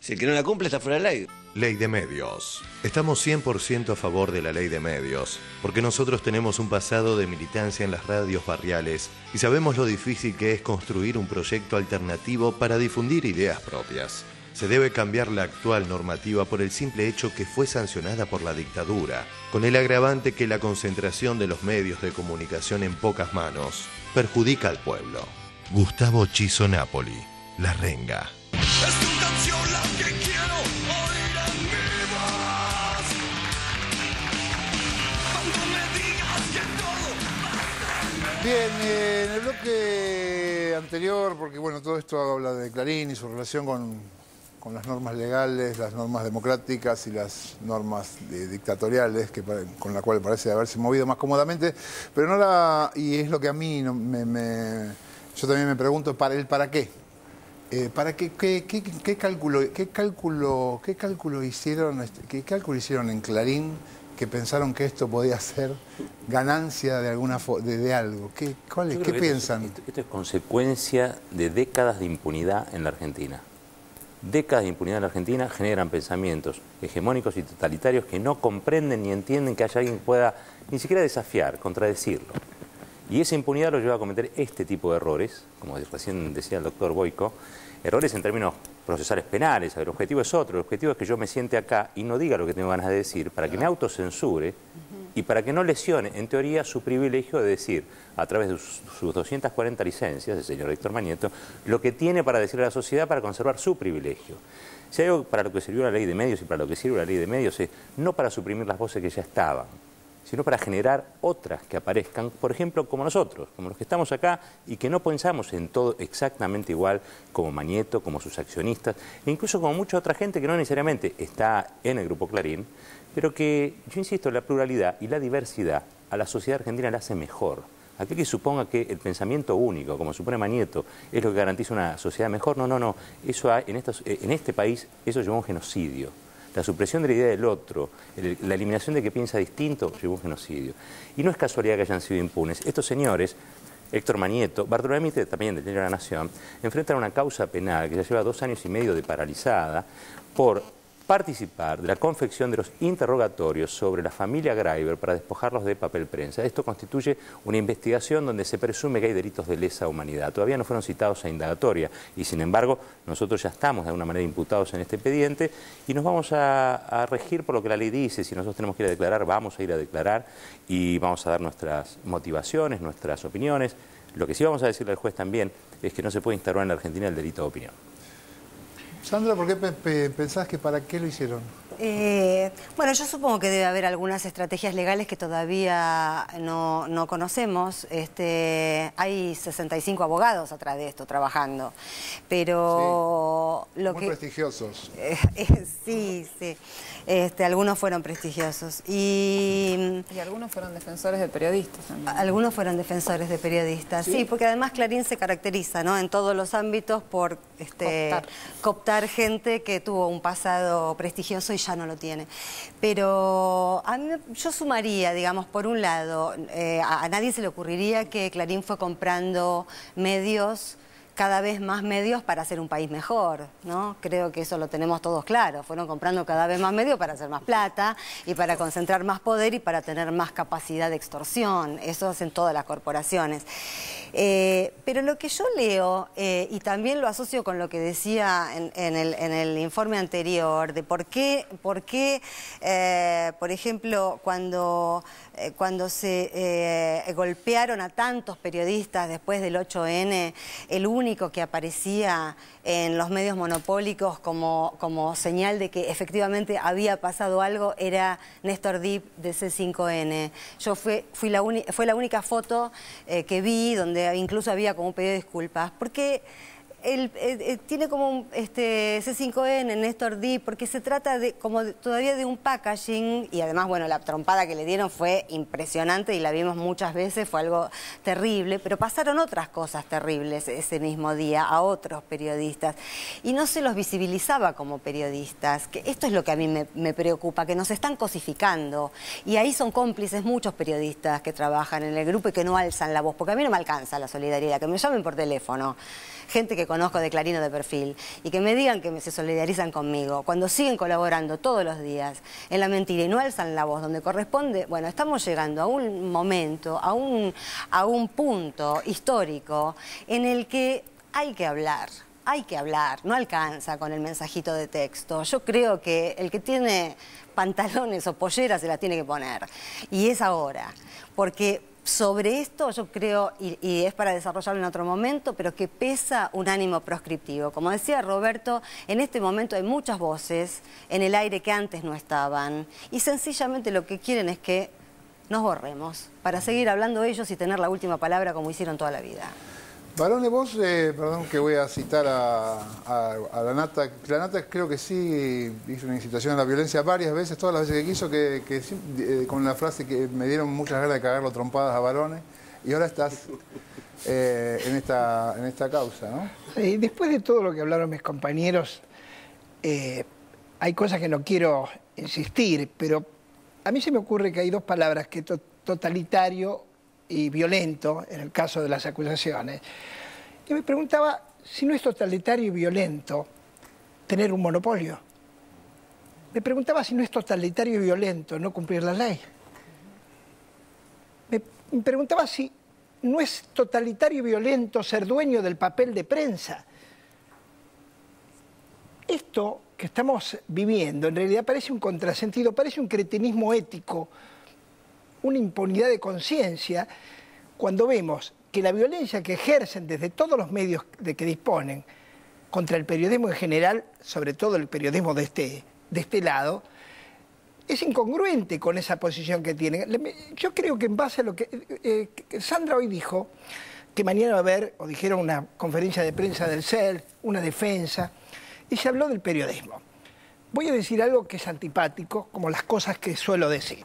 Si el que no la cumple está fuera de la ley. Ley de medios. Estamos 100% a favor de la ley de medios, porque nosotros tenemos un pasado de militancia en las radios barriales y sabemos lo difícil que es construir un proyecto alternativo para difundir ideas propias. Se debe cambiar la actual normativa por el simple hecho que fue sancionada por la dictadura, con el agravante que la concentración de los medios de comunicación en pocas manos perjudica al pueblo. Gustavo Chiso Napoli, La Renga. Es tu canción la que quiero oír en mi voz. Cuando me digas que todo. Bien, en el bloque anterior, porque bueno, todo esto habla de Clarín y su relación con las normas legales, las normas democráticas y las normas dictatoriales, con la cual parece haberse movido más cómodamente, pero no y es lo que a mí yo también me pregunto, ¿para qué? ¿Para qué cálculo hicieron en Clarín que pensaron que esto podía ser ganancia de alguna de algo? ¿Qué piensan? Esto es consecuencia de décadas de impunidad en la Argentina. Décadas de impunidad en la Argentina generan pensamientos hegemónicos y totalitarios que no comprenden ni entienden que haya alguien que pueda ni siquiera desafiar, contradecirlo. Y esa impunidad lo lleva a cometer este tipo de errores, como recién decía el doctor Boyko, errores en términos procesales penales. El objetivo es otro, el objetivo es que yo me siente acá y no diga lo que tengo ganas de decir, para que me autocensure y para que no lesione, en teoría, su privilegio de decir, a través de sus 240 licencias, el señor Héctor Mañeto, lo que tiene para decirle a la sociedad para conservar su privilegio. Si hay algo para lo que sirvió la ley de medios y para lo que sirve la ley de medios es no para suprimir las voces que ya estaban, sino para generar otras que aparezcan, por ejemplo, como nosotros, como los que estamos acá y que no pensamos en todo exactamente igual como Mañeto, como sus accionistas, e incluso como mucha otra gente que no necesariamente está en el Grupo Clarín, pero que, yo insisto, la pluralidad y la diversidad a la sociedad argentina la hace mejor. Aquel que suponga que el pensamiento único, como supone Mañeto, es lo que garantiza una sociedad mejor, no. Eso en este país eso llevó a un genocidio. La supresión de la idea del otro, la eliminación de que piensa distinto, llevó a un genocidio. Y no es casualidad que hayan sido impunes. Estos señores, Héctor Mañeto, Bartolomé Mitre, también del Diario de la Nación, enfrentan una causa penal que ya lleva 2 años y medio de paralizada por participar de la confección de los interrogatorios sobre la familia Greiber para despojarlos de papel prensa. Esto constituye una investigación donde se presume que hay delitos de lesa humanidad. Todavía no fueron citados a indagatoria y, sin embargo, nosotros ya estamos de alguna manera imputados en este expediente y nos vamos a regir por lo que la ley dice. Si nosotros tenemos que ir a declarar, vamos a ir a declarar y vamos a dar nuestras motivaciones, nuestras opiniones. Lo que sí vamos a decirle al juez también es que no se puede instaurar en la Argentina el delito de opinión. Sandra, ¿por qué pensás que para qué lo hicieron? Bueno, yo supongo que debe haber algunas estrategias legales que todavía no conocemos. Hay 65 abogados atrás de esto trabajando, pero sí, muy prestigiosos. Sí, sí. Algunos fueron prestigiosos. Y algunos fueron defensores de periodistas también. Algunos fueron defensores de periodistas, sí, porque además Clarín se caracteriza, ¿no?, en todos los ámbitos por cooptar gente que tuvo un pasado prestigioso y ya no lo tiene. Pero a mí, yo sumaría, digamos, por un lado, a nadie se le ocurriría que Clarín fue comprando medios, cada vez más medios para hacer un país mejor, ¿no? Creo que eso lo tenemos todos claro. Fueron comprando cada vez más medios para hacer más plata y para concentrar más poder y para tener más capacidad de extorsión. Eso hacen todas las corporaciones. Pero lo que yo leo, y también lo asocio con lo que decía en el informe anterior, de por qué por ejemplo, cuando se golpearon a tantos periodistas después del 8N, el único que aparecía en los medios monopólicos como señal de que efectivamente había pasado algo era Néstor Dip de C5N. Fue la única foto que vi donde incluso había como un pedido de disculpas, porque tiene como C5N, Néstor Dip, porque se trata todavía de un packaging, y además, bueno, la trompada que le dieron fue impresionante y la vimos muchas veces, fue algo terrible, pero pasaron otras cosas terribles ese mismo día a otros periodistas y no se los visibilizaba como periodistas, que esto es lo que a mí me preocupa, que nos están cosificando, y ahí son cómplices muchos periodistas que trabajan en el grupo y que no alzan la voz, porque a mí no me alcanza la solidaridad, que me llamen por teléfono gente que conozco de Clarín o de Perfil y que me digan que se solidarizan conmigo, cuando siguen colaborando todos los días en la mentira y no alzan la voz donde corresponde. Bueno, estamos llegando a un momento, a un punto histórico en el que hay que hablar, no alcanza con el mensajito de texto. Yo creo que el que tiene pantalones o polleras se las tiene que poner, y es ahora, porque sobre esto yo creo, y es para desarrollarlo en otro momento, pero que pesa un ánimo proscriptivo. Como decía Roberto, en este momento hay muchas voces en el aire que antes no estaban, y sencillamente lo que quieren es que nos borremos, para seguir hablando ellos y tener la última palabra como hicieron toda la vida. Barone, vos, perdón que voy a citar a la Nata. La Nata creo que sí hizo una incitación a la violencia varias veces, todas las veces que quiso, con la frase que me dieron muchas ganas de cagarlo trompadas a Barone, y ahora estás en esta causa, ¿no? Sí, después de todo lo que hablaron mis compañeros, hay cosas que no quiero insistir, pero a mí se me ocurre que hay dos palabras, que totalitario y violento, en el caso de las acusaciones. Y me preguntaba si no es totalitario y violento tener un monopolio. Me preguntaba si no es totalitario y violento no cumplir la ley. Me preguntaba si no es totalitario y violento ser dueño del papel de prensa. Esto que estamos viviendo en realidad parece un contrasentido, parece un cretinismo ético, una impunidad de conciencia, cuando vemos que la violencia que ejercen desde todos los medios de que disponen contra el periodismo en general, sobre todo el periodismo de este lado, es incongruente con esa posición que tienen. Yo creo que en base a lo que Sandra hoy dijo, que mañana va a haber, o dijeron, una conferencia de prensa del CEL, una defensa, y se habló del periodismo. Voy a decir algo que es antipático, como las cosas que suelo decir.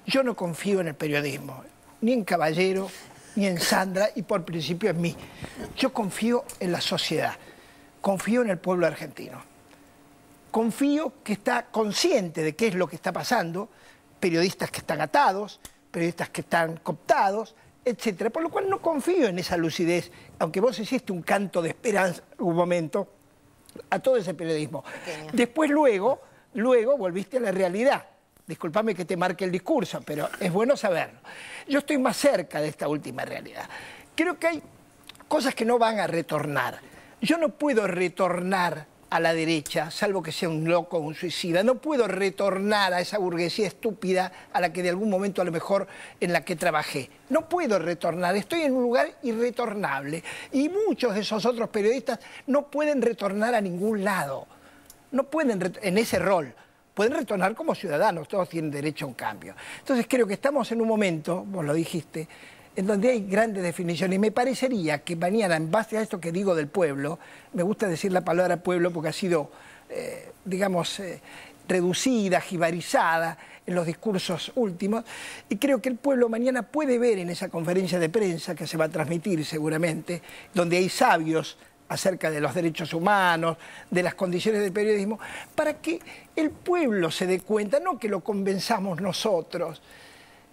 Yo no confío en el periodismo, ni en Caballero, ni en Sandra, y por principio en mí. Yo confío en la sociedad, confío en el pueblo argentino. Confío que está consciente de qué es lo que está pasando, periodistas que están atados, periodistas que están cooptados, etcétera. Por lo cual no confío en esa lucidez, aunque vos hiciste un canto de esperanza en un momento a todo ese periodismo. Pequeño. Después luego luego volviste a la realidad. Discúlpame que te marque el discurso, pero es bueno saberlo. Yo estoy más cerca de esta última realidad. Creo que hay cosas que no van a retornar. Yo no puedo retornar a la derecha, salvo que sea un loco o un suicida. No puedo retornar a esa burguesía estúpida a la que de algún momento a lo mejor en la que trabajé. No puedo retornar, estoy en un lugar irretornable. Y muchos de esos otros periodistas no pueden retornar a ningún lado. No pueden en ese rol. Pueden retornar como ciudadanos, todos tienen derecho a un cambio. Entonces creo que estamos en un momento, vos lo dijiste, en donde hay grandes definiciones. Y me parecería que mañana, en base a esto que digo del pueblo, me gusta decir la palabra pueblo porque ha sido, reducida, jibarizada en los discursos últimos, y creo que el pueblo mañana puede ver en esa conferencia de prensa que se va a transmitir seguramente, donde hay sabios acerca de los derechos humanos, de las condiciones del periodismo, para que el pueblo se dé cuenta, no que lo convenzamos nosotros,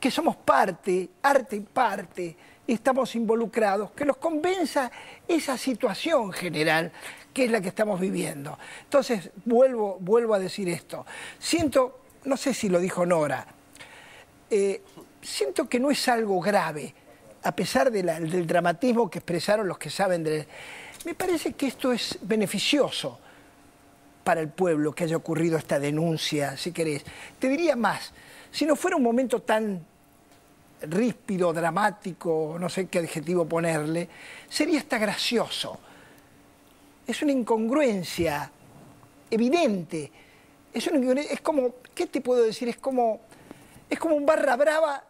que somos parte, arte y parte, y estamos involucrados, que los convenza esa situación general que es la que estamos viviendo. Entonces, vuelvo a decir esto. Siento, no sé si lo dijo Nora, siento que no es algo grave, a pesar del dramatismo que expresaron los que saben de... Me parece que esto es beneficioso para el pueblo que haya ocurrido esta denuncia, si querés. Te diría más, si no fuera un momento tan ríspido, dramático, no sé qué adjetivo ponerle, sería hasta gracioso. Es una incongruencia evidente. Es como, ¿qué te puedo decir? Es como un Barra Brava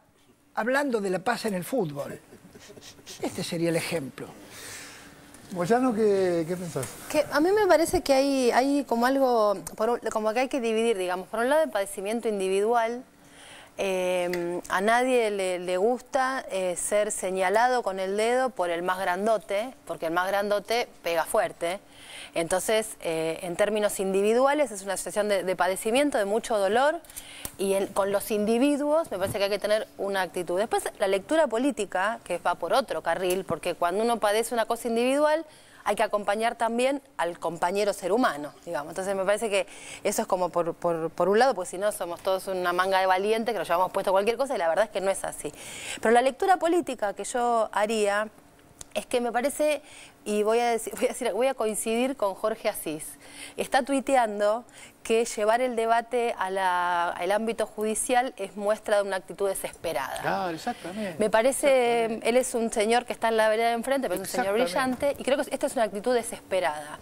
hablando de la paz en el fútbol. Este sería el ejemplo. Moyano, ¿qué pensás? Que a mí me parece que hay como algo, como que hay que dividir, digamos, por un lado el padecimiento individual. A nadie le gusta ser señalado con el dedo por el más grandote, porque el más grandote pega fuerte. Entonces, en términos individuales, es una situación de padecimiento, de mucho dolor, y con los individuos me parece que hay que tener una actitud. Después, la lectura política, que va por otro carril, porque cuando uno padece una cosa individual, hay que acompañar también al compañero ser humano, digamos. Entonces me parece que eso es como por un lado, porque si no somos todos una manga de valientes que nos llevamos puesto cualquier cosa, y la verdad es que no es así. Pero la lectura política que yo haría es que me parece, y voy a coincidir con Jorge Asís, está tuiteando que llevar el debate al ámbito judicial es muestra de una actitud desesperada. Claro, exactamente. Me parece, él es un señor que está en la vereda de enfrente, pero es un señor brillante, y creo que esta es una actitud desesperada.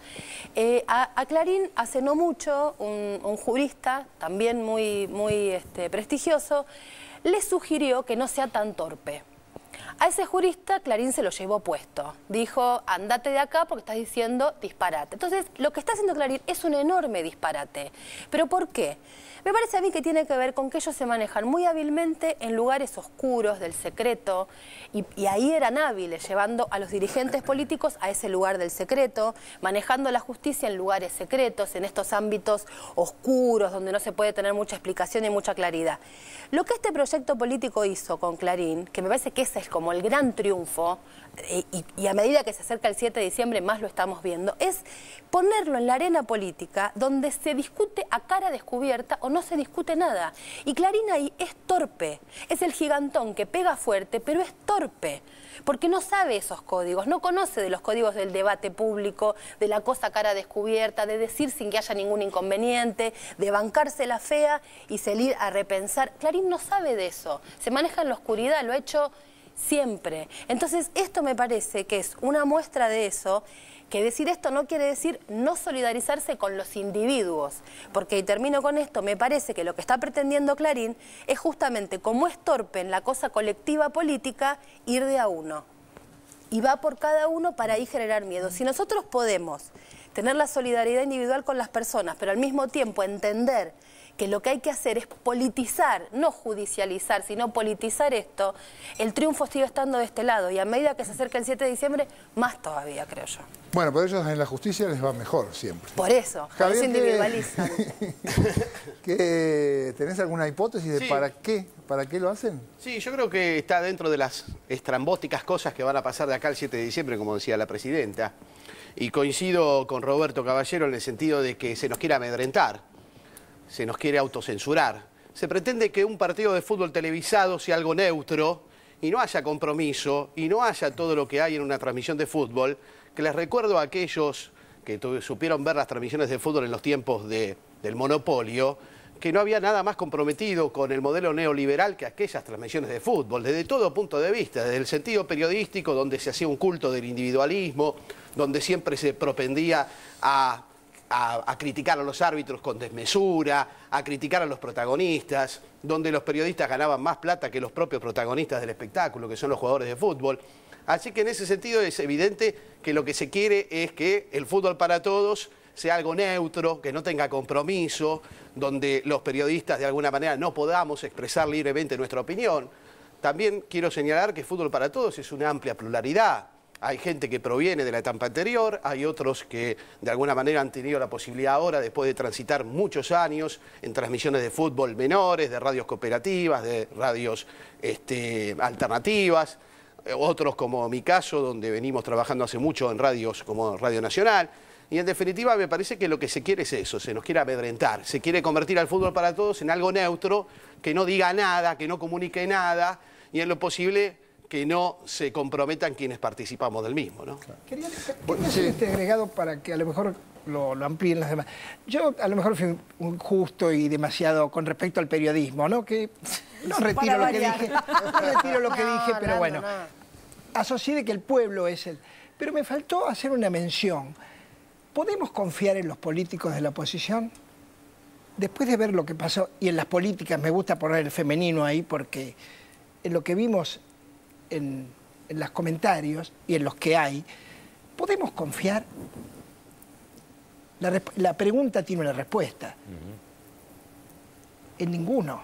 A Clarín, hace no mucho, un jurista, también muy prestigioso, le sugirió que no sea tan torpe. A ese jurista Clarín se lo llevó puesto. Dijo, andate de acá porque estás diciendo disparate. Entonces, lo que está haciendo Clarín es un enorme disparate. ¿Pero por qué? Me parece a mí que tiene que ver con que ellos se manejan muy hábilmente en lugares oscuros del secreto, y ahí eran hábiles, llevando a los dirigentes políticos a ese lugar del secreto, manejando la justicia en lugares secretos, en estos ámbitos oscuros, donde no se puede tener mucha explicación y mucha claridad. Lo que este proyecto político hizo con Clarín, que me parece que ese es como el gran triunfo, y a medida que se acerca el 7 de diciembre más lo estamos viendo, es ponerlo en la arena política donde se discute a cara descubierta o no se discute nada. Y Clarín ahí es torpe, es el gigantón que pega fuerte, pero es torpe, porque no sabe esos códigos, no conoce de los códigos del debate público, de la cosa a cara descubierta, de decir sin que haya ningún inconveniente, de bancarse la fea y salir a repensar. Clarín no sabe de eso, se maneja en la oscuridad, lo ha hecho siempre. Entonces, esto me parece que es una muestra de eso, que decir esto no quiere decir no solidarizarse con los individuos, porque, y termino con esto, me parece que lo que está pretendiendo Clarín es justamente, como es torpe en la cosa colectiva política, ir de a uno. Y va por cada uno para ahí generar miedo. Si nosotros podemos tener la solidaridad individual con las personas, pero al mismo tiempo entender que lo que hay que hacer es politizar, no judicializar, sino politizar esto, el triunfo sigue estando de este lado, y a medida que se acerca el 7 de diciembre, más todavía, creo yo. Bueno, pero ellos en la justicia les va mejor siempre. Por eso se individualizan. ¿Tenés alguna hipótesis de sí. para qué lo hacen? Sí, yo creo que está dentro de las estrambóticas cosas que van a pasar de acá al 7 de diciembre, como decía la presidenta. Y coincido con Roberto Caballero en el sentido de que se nos quiere amedrentar. se nos quiere autocensurar. Se pretende que un partido de fútbol televisado sea algo neutro y no haya compromiso y no haya todo lo que hay en una transmisión de fútbol, que les recuerdo a aquellos que supieron ver las transmisiones de fútbol en los tiempos del monopolio, que no había nada más comprometido con el modelo neoliberal que aquellas transmisiones de fútbol, desde todo punto de vista, desde el sentido periodístico, donde se hacía un culto del individualismo, donde siempre se propendía a criticar a los árbitros con desmesura, a criticar a los protagonistas, donde los periodistas ganaban más plata que los propios protagonistas del espectáculo, que son los jugadores de fútbol. Así que en ese sentido es evidente que lo que se quiere es que el fútbol para todos sea algo neutro, que no tenga compromiso, donde los periodistas de alguna manera no podamos expresar libremente nuestra opinión. También quiero señalar que Fútbol para Todos es una amplia pluralidad. Hay gente que proviene de la etapa anterior, hay otros que de alguna manera han tenido la posibilidad ahora, después de transitar muchos años en transmisiones de fútbol menores, de radios cooperativas, de radios alternativas, otros como mi caso, donde venimos trabajando hace mucho en radios como Radio Nacional. Y en definitiva me parece que lo que se quiere es eso, se nos quiere amedrentar, se quiere convertir al Fútbol para Todos en algo neutro, que no diga nada, que no comunique nada y en lo posible que no se comprometan quienes participamos del mismo, ¿no? Quería hacer este agregado para que a lo mejor lo amplíen los demás. Yo a lo mejor fui un justo y demasiado con respecto al periodismo, ¿no? Que no retiro lo que dije, pero bueno, asocié de que el pueblo es el... Pero me faltó hacer una mención. ¿Podemos confiar en los políticos de la oposición? Después de ver lo que pasó, y en las políticas me gusta poner el femenino ahí porque en lo que vimos en los comentarios y en los que hay, ¿podemos confiar? La pregunta tiene una respuesta. En ninguno.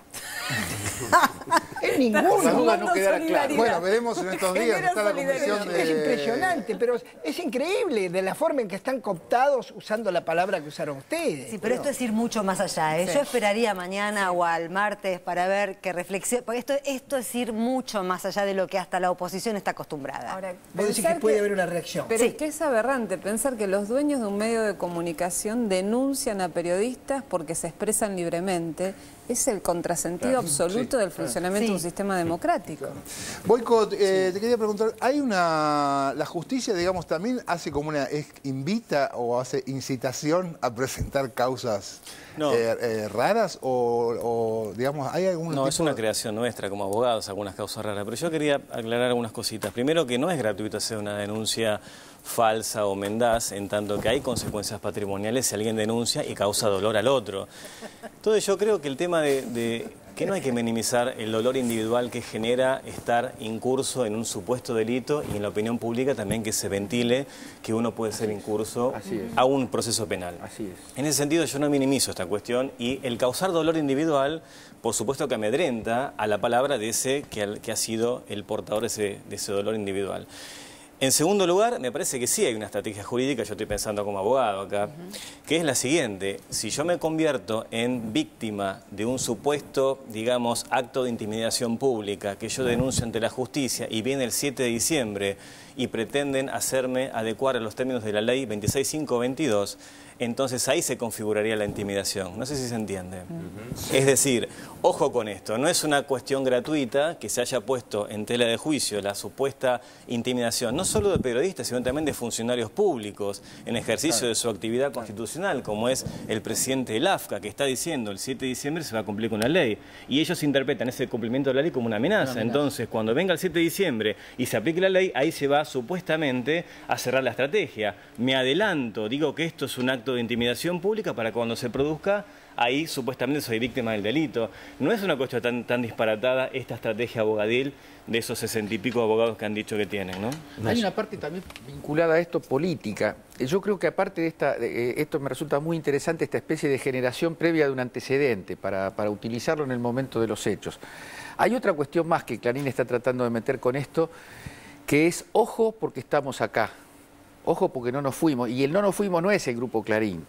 En ninguno. La duda no quedará clara. Bueno, veremos en estos días. Está la comisión de... Es impresionante, pero es increíble de la forma en que están cooptados usando la palabra que usaron ustedes. Sí, pero esto es ir mucho más allá, ¿eh? Sí. Yo esperaría mañana o al martes para ver qué reflexión... Porque esto es ir mucho más allá de lo que hasta la oposición está acostumbrada. Ahora, vos decís que puede haber una reacción. Pero es que es aberrante pensar que los dueños de un medio de comunicación denuncian a periodistas porque se expresan libremente. Es el contrasentido absoluto del funcionamiento de un sistema democrático. Boico, te quería preguntar, la justicia, digamos, también hace como invita o hace incitación a presentar causas raras o, digamos, hay algún No, es una creación nuestra como abogados, algunas causas raras, pero yo quería aclarar algunas cositas. Primero, que no es gratuito hacer una denuncia falsa o mendaz, en tanto que hay consecuencias patrimoniales si alguien denuncia y causa dolor al otro. Entonces yo creo que el tema de que no hay que minimizar el dolor individual que genera estar incurso en un supuesto delito y en la opinión pública también que se ventile que uno puede ser incurso a un proceso penal. Así es. En ese sentido yo no minimizo esta cuestión y el causar dolor individual, por supuesto que amedrenta a la palabra de ese que ha sido el portador de ese dolor individual. En segundo lugar, me parece que sí hay una estrategia jurídica, yo estoy pensando como abogado acá, que es la siguiente: si yo me convierto en víctima de un supuesto, digamos, acto de intimidación pública que yo denuncio ante la justicia y viene el 7 de diciembre y pretenden hacerme adecuar a los términos de la ley 26522, entonces ahí se configuraría la intimidación. No sé si se entiende. Es decir, ojo con esto, no es una cuestión gratuita que se haya puesto en tela de juicio la supuesta intimidación, no solo de periodistas, sino también de funcionarios públicos en ejercicio de su actividad constitucional, como es el presidente del AFCA, que está diciendo el 7 de diciembre se va a cumplir con la ley. Y ellos interpretan ese cumplimiento de la ley como una amenaza. Entonces, cuando venga el 7 de diciembre y se aplique la ley, ahí se va supuestamente a cerrar la estrategia. Me adelanto, digo que esto es un acto de intimidación pública para cuando se produzca, ahí supuestamente soy víctima del delito. No es una cuestión tan disparatada esta estrategia abogadil de esos 60 y pico abogados que han dicho que tienen, ¿no? Hay una parte también vinculada a esto política. Yo creo que aparte de esto me resulta muy interesante, esta especie de generación previa de un antecedente para utilizarlo en el momento de los hechos. Hay otra cuestión más que Clarín está tratando de meter con esto, que es ojo porque estamos acá. Ojo porque no nos fuimos, y el no nos fuimos no es el Grupo Clarín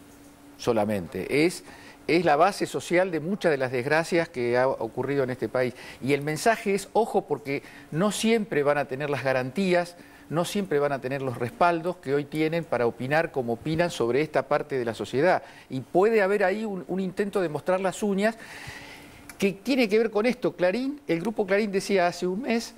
solamente, es la base social de muchas de las desgracias que ha ocurrido en este país. Y el mensaje es ojo porque no siempre van a tener las garantías, no siempre van a tener los respaldos que hoy tienen para opinar como opinan sobre esta parte de la sociedad. Y puede haber ahí un intento de mostrar las uñas que tiene que ver con esto. Clarín, el grupo Clarín decía hace un mes,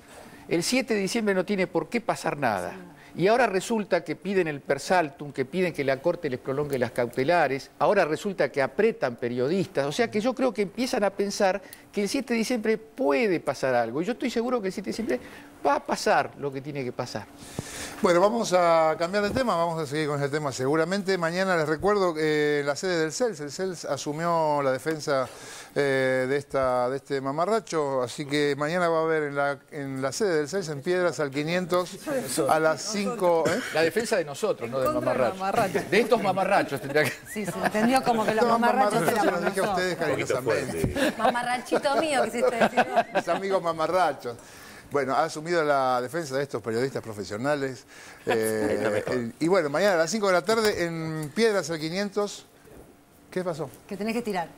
el 7 de diciembre no tiene por qué pasar nada. Y ahora resulta que piden el per saltum, que piden que la Corte les prolongue las cautelares, ahora resulta que apretan periodistas, o sea que yo creo que empiezan a pensar que el 7 de diciembre puede pasar algo. Y yo estoy seguro que el 7 de diciembre va a pasar lo que tiene que pasar. Bueno, vamos a cambiar de tema, vamos a seguir con ese tema seguramente. Mañana les recuerdo que la sede del CELS, el CELS asumió la defensa de este mamarracho, así que mañana va a haber en la sede del CELS, en Piedras al 500, a las 5... La defensa de nosotros, no del mamarracho. De estos mamarrachos tendría que... Sí, se entendió como que los mamarrachos se los dije a ustedes cariñosamente. Mamarrachito mío, quisiste decir. Mis amigos mamarrachos. Bueno, ha asumido la defensa de estos periodistas profesionales. Y bueno, mañana a las 5 de la tarde en Piedras al 500. ¿Qué pasó? Que tenés que tirar.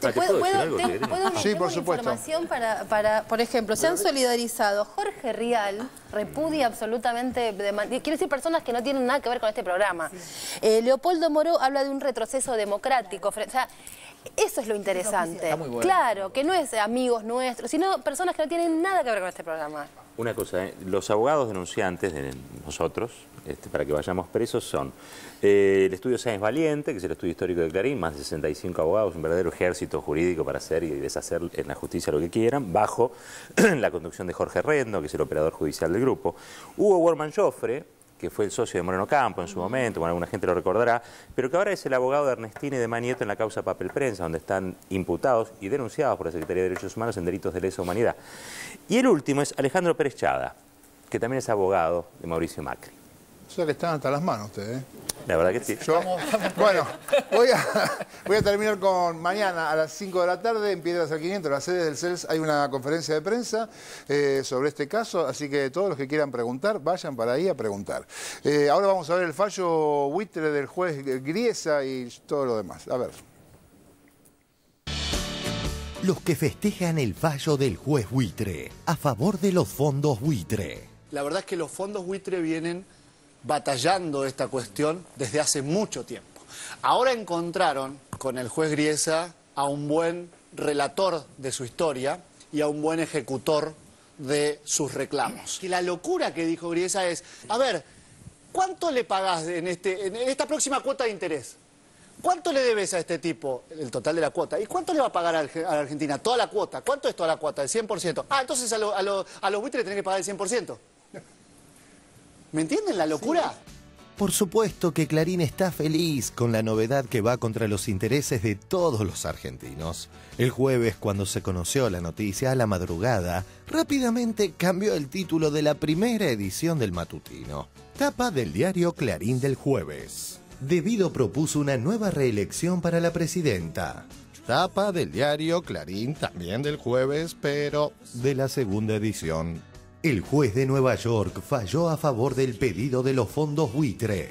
¿Puedo sí, por supuesto. Información para, por ejemplo, se han solidarizado Jorge Rial, repudia absolutamente, quiere decir personas que no tienen nada que ver con este programa. Leopoldo Moró habla de un retroceso democrático, o sea, eso es lo interesante. Está muy bueno. Claro, que no es amigos nuestros, sino personas que no tienen nada que ver con este programa. Una cosa, los abogados denunciantes de nosotros, para que vayamos presos, son el estudio Sáenz Valiente, que es el estudio histórico de Clarín, más de 65 abogados, un verdadero ejército jurídico para hacer y deshacer en la justicia lo que quieran, bajo la conducción de Jorge Rendo, que es el operador judicial del grupo. Hugo Worman Joffre, que fue el socio de Moreno Campo en su momento, bueno, alguna gente lo recordará, pero que ahora es el abogado de Ernestina y de Manieto en la causa Papel Prensa, donde están imputados y denunciados por la Secretaría de Derechos Humanos en delitos de lesa humanidad. Y el último es Alejandro Pérez Chada, que también es abogado de Mauricio Macri. O sea que están hasta las manos ustedes, ¿eh? La verdad que sí. Bueno, voy a terminar con mañana a las 5 de la tarde en Piedras al 500, la sede del CELS, hay una conferencia de prensa sobre este caso, así que todos los que quieran preguntar, vayan para ahí a preguntar. Ahora vamos a ver el fallo buitre del juez Griesa y todo lo demás. A ver. Los que festejan el fallo del juez buitre a favor de los fondos buitre. La verdad es que los fondos buitre vienen batallando esta cuestión desde hace mucho tiempo. Ahora encontraron con el juez Griesa a un buen relator de su historia y a un buen ejecutor de sus reclamos. Y la locura que dijo Griesa es, a ver, ¿cuánto le pagás en esta próxima cuota de interés? ¿Cuánto le debes a este tipo? El total de la cuota. ¿Y cuánto le va a pagar a la Argentina? Toda la cuota. ¿Cuánto es toda la cuota? El 100%. Ah, entonces a los buitres tenés que pagar el 100%. ¿Me entienden la locura? Por supuesto que Clarín está feliz con la novedad que va contra los intereses de todos los argentinos. El jueves, cuando se conoció la noticia a la madrugada, rápidamente cambió el título de la primera edición del matutino. Tapa del diario Clarín del jueves. Debido propuso una nueva reelección para la presidenta. Tapa del diario Clarín también del jueves, pero de la segunda edición. El juez de Nueva York falló a favor del pedido de los fondos buitre.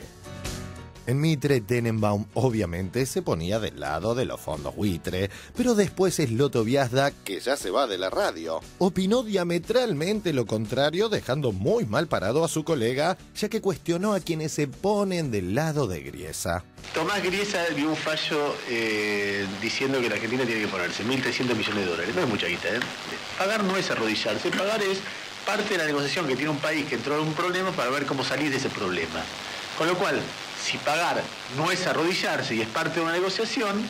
En Mitre, Tenenbaum obviamente se ponía del lado de los fondos buitre, pero después Sloto Biazda, que ya se va de la radio, opinó diametralmente lo contrario, dejando muy mal parado a su colega, ya que cuestionó a quienes se ponen del lado de Griesa. Tomás Griesa dio un fallo diciendo que la Argentina tiene que ponerse 1.300 millones de dólares. No es mucha guita, ¿eh? Pagar no es arrodillarse, pagar es parte de la negociación que tiene un país que entró en un problema para ver cómo salir de ese problema. Con lo cual, si pagar no es arrodillarse y es parte de una negociación,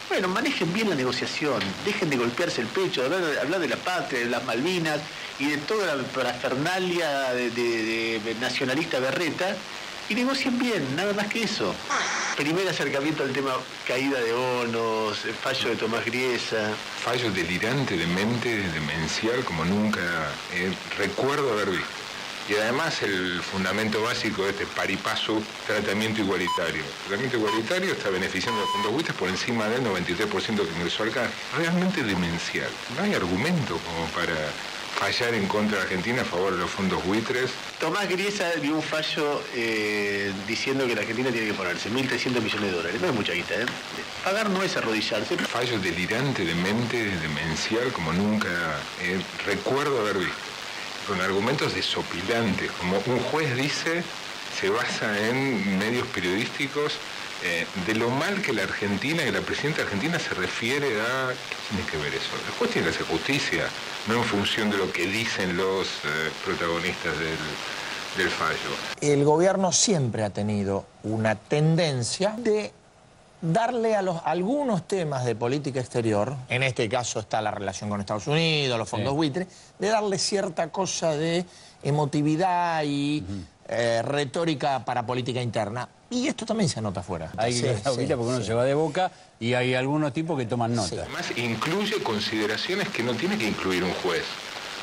bueno, manejen bien la negociación, dejen de golpearse el pecho, hablar de la patria, de las Malvinas y de toda la parafernalia de nacionalista berreta y negocien bien, nada más que eso. Primer acercamiento al tema caída de bonos, el fallo de Tomás Griesa. Fallo delirante, demente, demencial, como nunca recuerdo haber visto. Y además el fundamento básico de este paripasu, tratamiento igualitario. El tratamiento igualitario está beneficiando a los fondos buitres por encima del 93% que ingresó al CAR. Realmente demencial. No hay argumento como para fallar en contra de Argentina a favor de los fondos buitres. Tomás Griesa dio un fallo diciendo que la Argentina tiene que ponerse 1.300 millones de dólares. No es mucha guita, ¿eh? Pagar no es arrodillarse. Fallo delirante, demente, demencial, como nunca recuerdo haber visto. con argumentos desopilantes, como un juez dice, se basa en medios periodísticos de lo mal que la Argentina, que la presidenta argentina se refiere a... ¿Qué tiene que ver eso? El juez tiene que hacer justicia, no en función de lo que dicen los protagonistas del fallo. El gobierno siempre ha tenido una tendencia de darle a algunos temas de política exterior, en este caso está la relación con Estados Unidos, los fondos buitre, de darle cierta cosa de emotividad y retórica para política interna. Y esto también se nota afuera. Hay que porque uno se va de boca y hay algunos tipos que toman nota. Además, incluye consideraciones que no tiene que incluir un juez.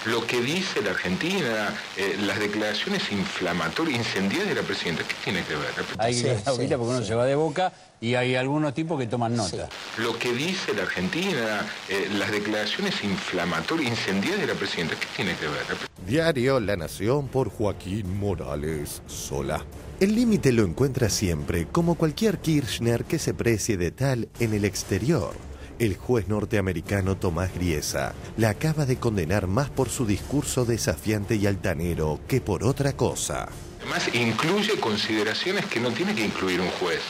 Lo que dice la Argentina, las declaraciones inflamatorias, incendiarias de la presidenta, ¿qué tiene que ver? Hay que porque uno se va de boca y hay algunos tipos que toman nota. Lo que dice la Argentina, las declaraciones inflamatorias, incendiarias de la presidenta, ¿qué tiene que ver? Diario La Nación por Joaquín Morales Solá. El límite lo encuentra siempre, como cualquier Kirchner que se precie de tal en el exterior. El juez norteamericano Tomás Griesa la acaba de condenar más por su discurso desafiante y altanero que por otra cosa. Además, incluye consideraciones que no tiene que incluir un juez.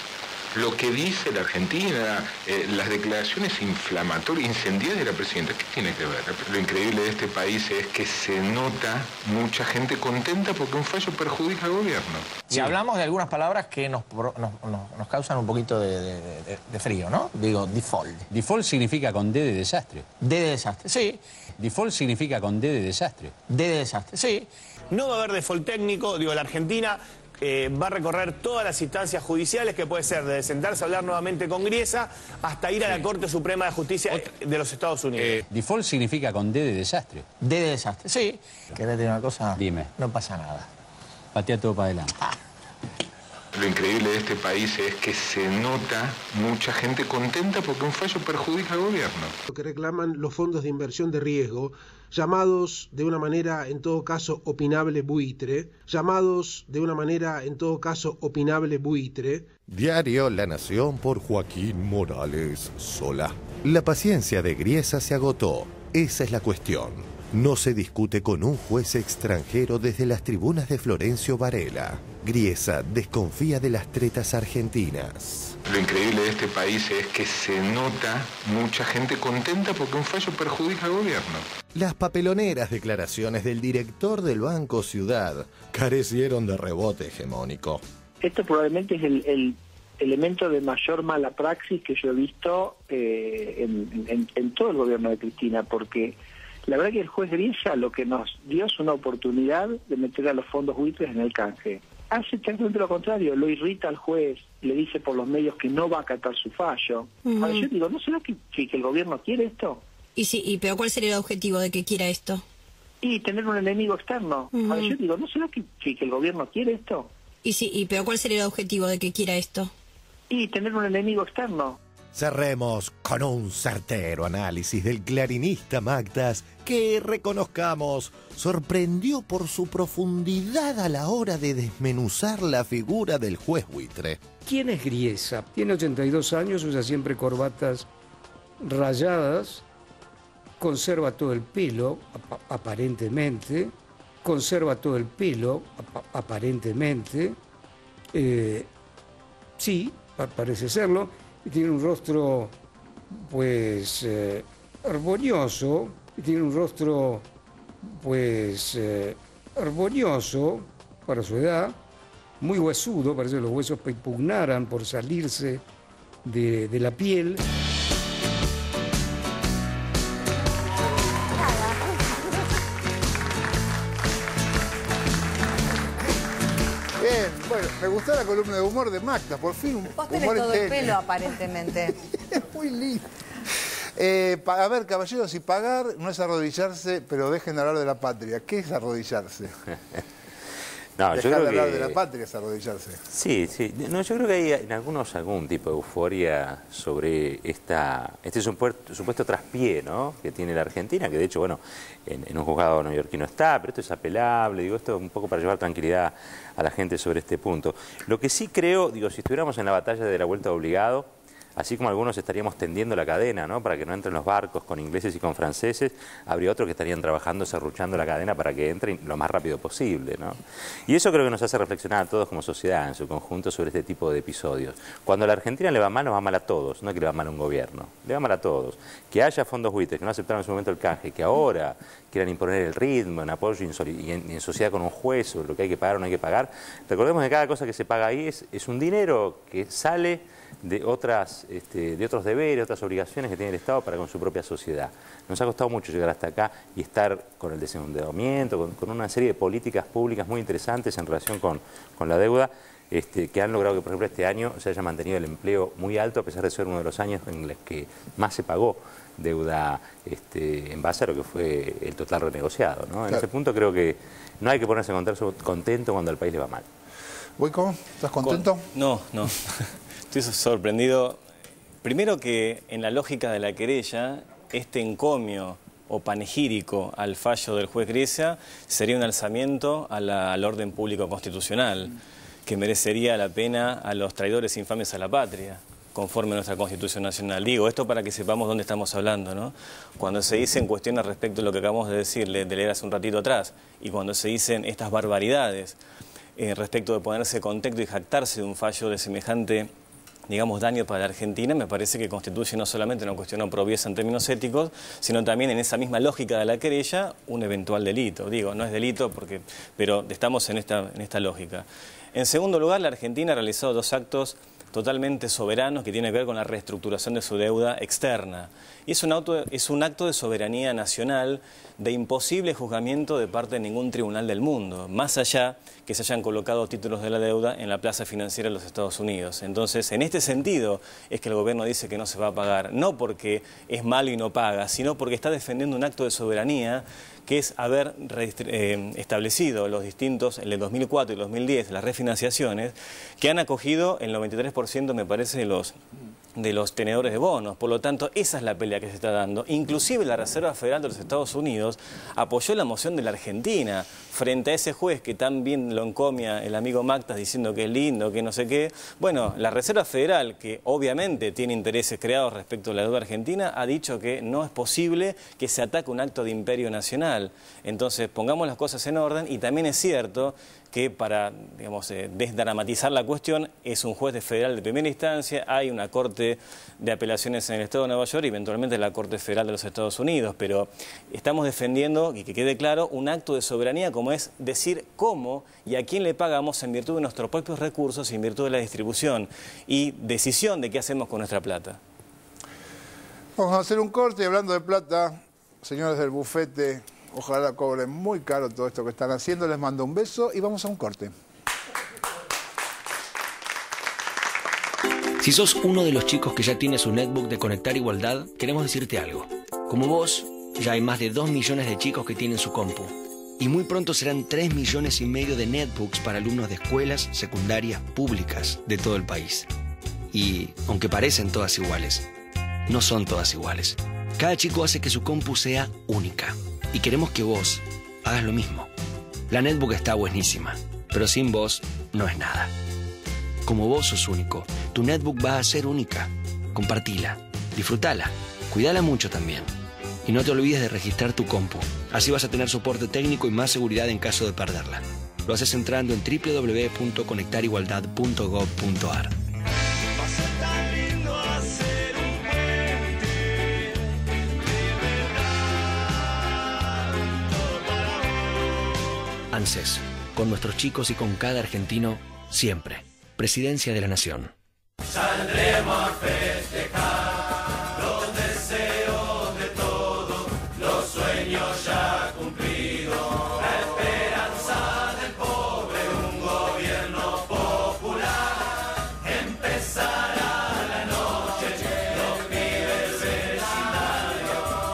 Lo que dice la Argentina, las declaraciones inflamatorias, incendiarias de la presidenta, ¿qué tiene que ver? Lo increíble de este país es que se nota mucha gente contenta porque un fallo perjudica al gobierno. Si hablamos de algunas palabras que nos causan un poquito de frío, ¿no? Digo, default. Default significa con D de desastre. D de desastre, sí. Default significa con D de desastre. D de desastre, sí. No va a haber default técnico, digo, la Argentina va a recorrer todas las instancias judiciales, que puede ser desde sentarse a hablar nuevamente con Griesa hasta ir a la Corte Suprema de Justicia de los Estados Unidos. Default significa con D de desastre. D de desastre, sí. ¿Querés decir una cosa? Dime. No pasa nada. Patea todo para adelante. Lo increíble de este país es que se nota mucha gente contenta porque un fallo perjudica al gobierno. Lo que reclaman los fondos de inversión de riesgo, llamados de una manera en todo caso opinable buitre, Diario La Nación por Joaquín Morales Solá. La paciencia de Griesa se agotó, esa es la cuestión. No se discute con un juez extranjero desde las tribunas de Florencio Varela. Griesa desconfía de las tretas argentinas. Lo increíble de este país es que se nota mucha gente contenta porque un fallo perjudica al gobierno. Las papeloneras declaraciones del director del Banco Ciudad carecieron de rebote hegemónico. Esto probablemente es el elemento de mayor mala praxis que yo he visto en todo el gobierno de Cristina, porque la verdad que el juez Griesa lo que nos dio es una oportunidad de meter a los fondos buitres en el canje. Hace exactamente lo contrario, lo irrita al juez, le dice por los medios que no va a acatar su fallo. Ahora yo digo, ¿no será que el gobierno quiere esto? Pero ¿cuál sería el objetivo de que quiera esto? Y tener un enemigo externo. Ahora yo digo, ¿no será que el gobierno quiere esto? Pero ¿cuál sería el objetivo de que quiera esto? Y tener un enemigo externo. Cerremos con un certero análisis del clarinista Magdas que, reconozcamos, sorprendió por su profundidad a la hora de desmenuzar la figura del juez buitre. ¿Quién es Griesa? Tiene 82 años, usa siempre corbatas rayadas, conserva todo el pelo, aparentemente, sí, parece serlo, y tiene un rostro, armonioso, para su edad, muy huesudo, parece que los huesos pugnaran por salirse de la piel. Bien, bueno, me gustó la columna de humor de Magda, por fin un Vos tenés humor todo el integral. pelo, aparentemente. Es muy lindo. A ver, caballeros, si pagar no es arrodillarse, pero dejen hablar de la patria. ¿Qué es arrodillarse? No, yo Dejar creo de hablar que... de la patria es arrodillarse. Sí, sí. No, yo creo que hay en algunos algún tipo de euforia sobre este supuesto traspié, ¿no?, que tiene la Argentina, que de hecho, bueno, en un juzgado neoyorquino está, pero esto es apelable, digo, esto un poco para llevar tranquilidad a la gente sobre este punto. Lo que sí creo, digo, si estuviéramos en la batalla de la vuelta obligado, Así como algunos estaríamos tendiendo la cadena, ¿no?, para que no entren los barcos con ingleses y con franceses, habría otros que estarían trabajando, serruchando la cadena para que entren lo más rápido posible, ¿no? Y eso creo que nos hace reflexionar a todos como sociedad en su conjunto sobre este tipo de episodios. Cuando a la Argentina le va mal, nos va mal a todos, no es que le va mal a un gobierno, le va mal a todos. Que haya fondos buitres que no aceptaron en su momento el canje, que ahora quieran imponer el ritmo en apoyo y en sociedad con un juez sobre lo que hay que pagar o no hay que pagar, recordemos que cada cosa que se paga ahí es un dinero que sale de otros deberes, otras obligaciones que tiene el Estado para con su propia sociedad. Nos ha costado mucho llegar hasta acá y estar con el desendeudamiento, con una serie de políticas públicas muy interesantes en relación con la deuda, que han logrado que, por ejemplo, este año se haya mantenido el empleo muy alto, a pesar de ser uno de los años en los que más se pagó deuda en base a lo que fue el total renegociado, ¿no? Claro. En ese punto creo que no hay que ponerse contento cuando al país le va mal. Boico, ¿estás contento? No. Estoy sorprendido. Primero que en la lógica de la querella, este encomio o panegírico al fallo del juez Griesa sería un alzamiento al orden público constitucional, que merecería la pena a los traidores infames a la patria, conforme a nuestra Constitución Nacional. Digo esto para que sepamos dónde estamos hablando, ¿no? Cuando se dicen cuestiones respecto a lo que acabamos de decir, de leer hace un ratito atrás, y cuando se dicen estas barbaridades respecto de ponerse contento y jactarse de un fallo de semejante, digamos, daño para la Argentina, me parece que constituye no solamente una cuestión apropiada en términos éticos, sino también en esa misma lógica de la querella, un eventual delito. Digo, no es delito, pero estamos en esta lógica. En segundo lugar, la Argentina ha realizado dos actos totalmente soberanos que tienen que ver con la reestructuración de su deuda externa. Y es un acto de soberanía nacional, de imposible juzgamiento de parte de ningún tribunal del mundo, más allá que se hayan colocado títulos de la deuda en la plaza financiera de los Estados Unidos. Entonces, en este sentido es que el gobierno dice que no se va a pagar, no porque es malo y no paga, sino porque está defendiendo un acto de soberanía que es haber establecido los distintos, el de 2004 y 2010, las refinanciaciones, que han acogido el 93%, me parece, de los tenedores de bonos. Por lo tanto, esa es la pelea que se está dando. Inclusive la Reserva Federal de los Estados Unidos apoyó la moción de la Argentina frente a ese juez que tan bien lo encomia el amigo Mactas diciendo que es lindo, que no sé qué. Bueno, la Reserva Federal, que obviamente tiene intereses creados respecto a la deuda argentina, ha dicho que no es posible que se ataque un acto de imperio nacional. Entonces, pongamos las cosas en orden, y también es cierto que para, digamos, desdramatizar la cuestión, es un juez federal de primera instancia, hay una corte de apelaciones en el Estado de Nueva York y eventualmente la Corte Federal de los Estados Unidos, pero estamos defendiendo, y que quede claro, un acto de soberanía, como es decir cómo y a quién le pagamos en virtud de nuestros propios recursos, en virtud de la distribución y decisión de qué hacemos con nuestra plata. Vamos a hacer un corte, y hablando de plata, señores del bufete, ojalá cobren muy caro todo esto que están haciendo. Les mando un beso y vamos a un corte. Si sos uno de los chicos que ya tiene su netbook de Conectar Igualdad, queremos decirte algo. Como vos, ya hay más de 2 millones de chicos que tienen su compu. Y muy pronto serán 3,5 millones de netbooks para alumnos de escuelas secundarias públicas de todo el país. Y, aunque parecen todas iguales, no son todas iguales. Cada chico hace que su compu sea única. Y queremos que vos hagas lo mismo. La netbook está buenísima, pero sin vos no es nada. Como vos sos único, tu netbook va a ser única. Compartila, disfrutala, cuidala mucho también. Y no te olvides de registrar tu compu. Así vas a tener soporte técnico y más seguridad en caso de perderla. Lo haces entrando en www.conectarigualdad.gov.ar. ANSES, con nuestros chicos y con cada argentino, siempre. Presidencia de la Nación. Saldrá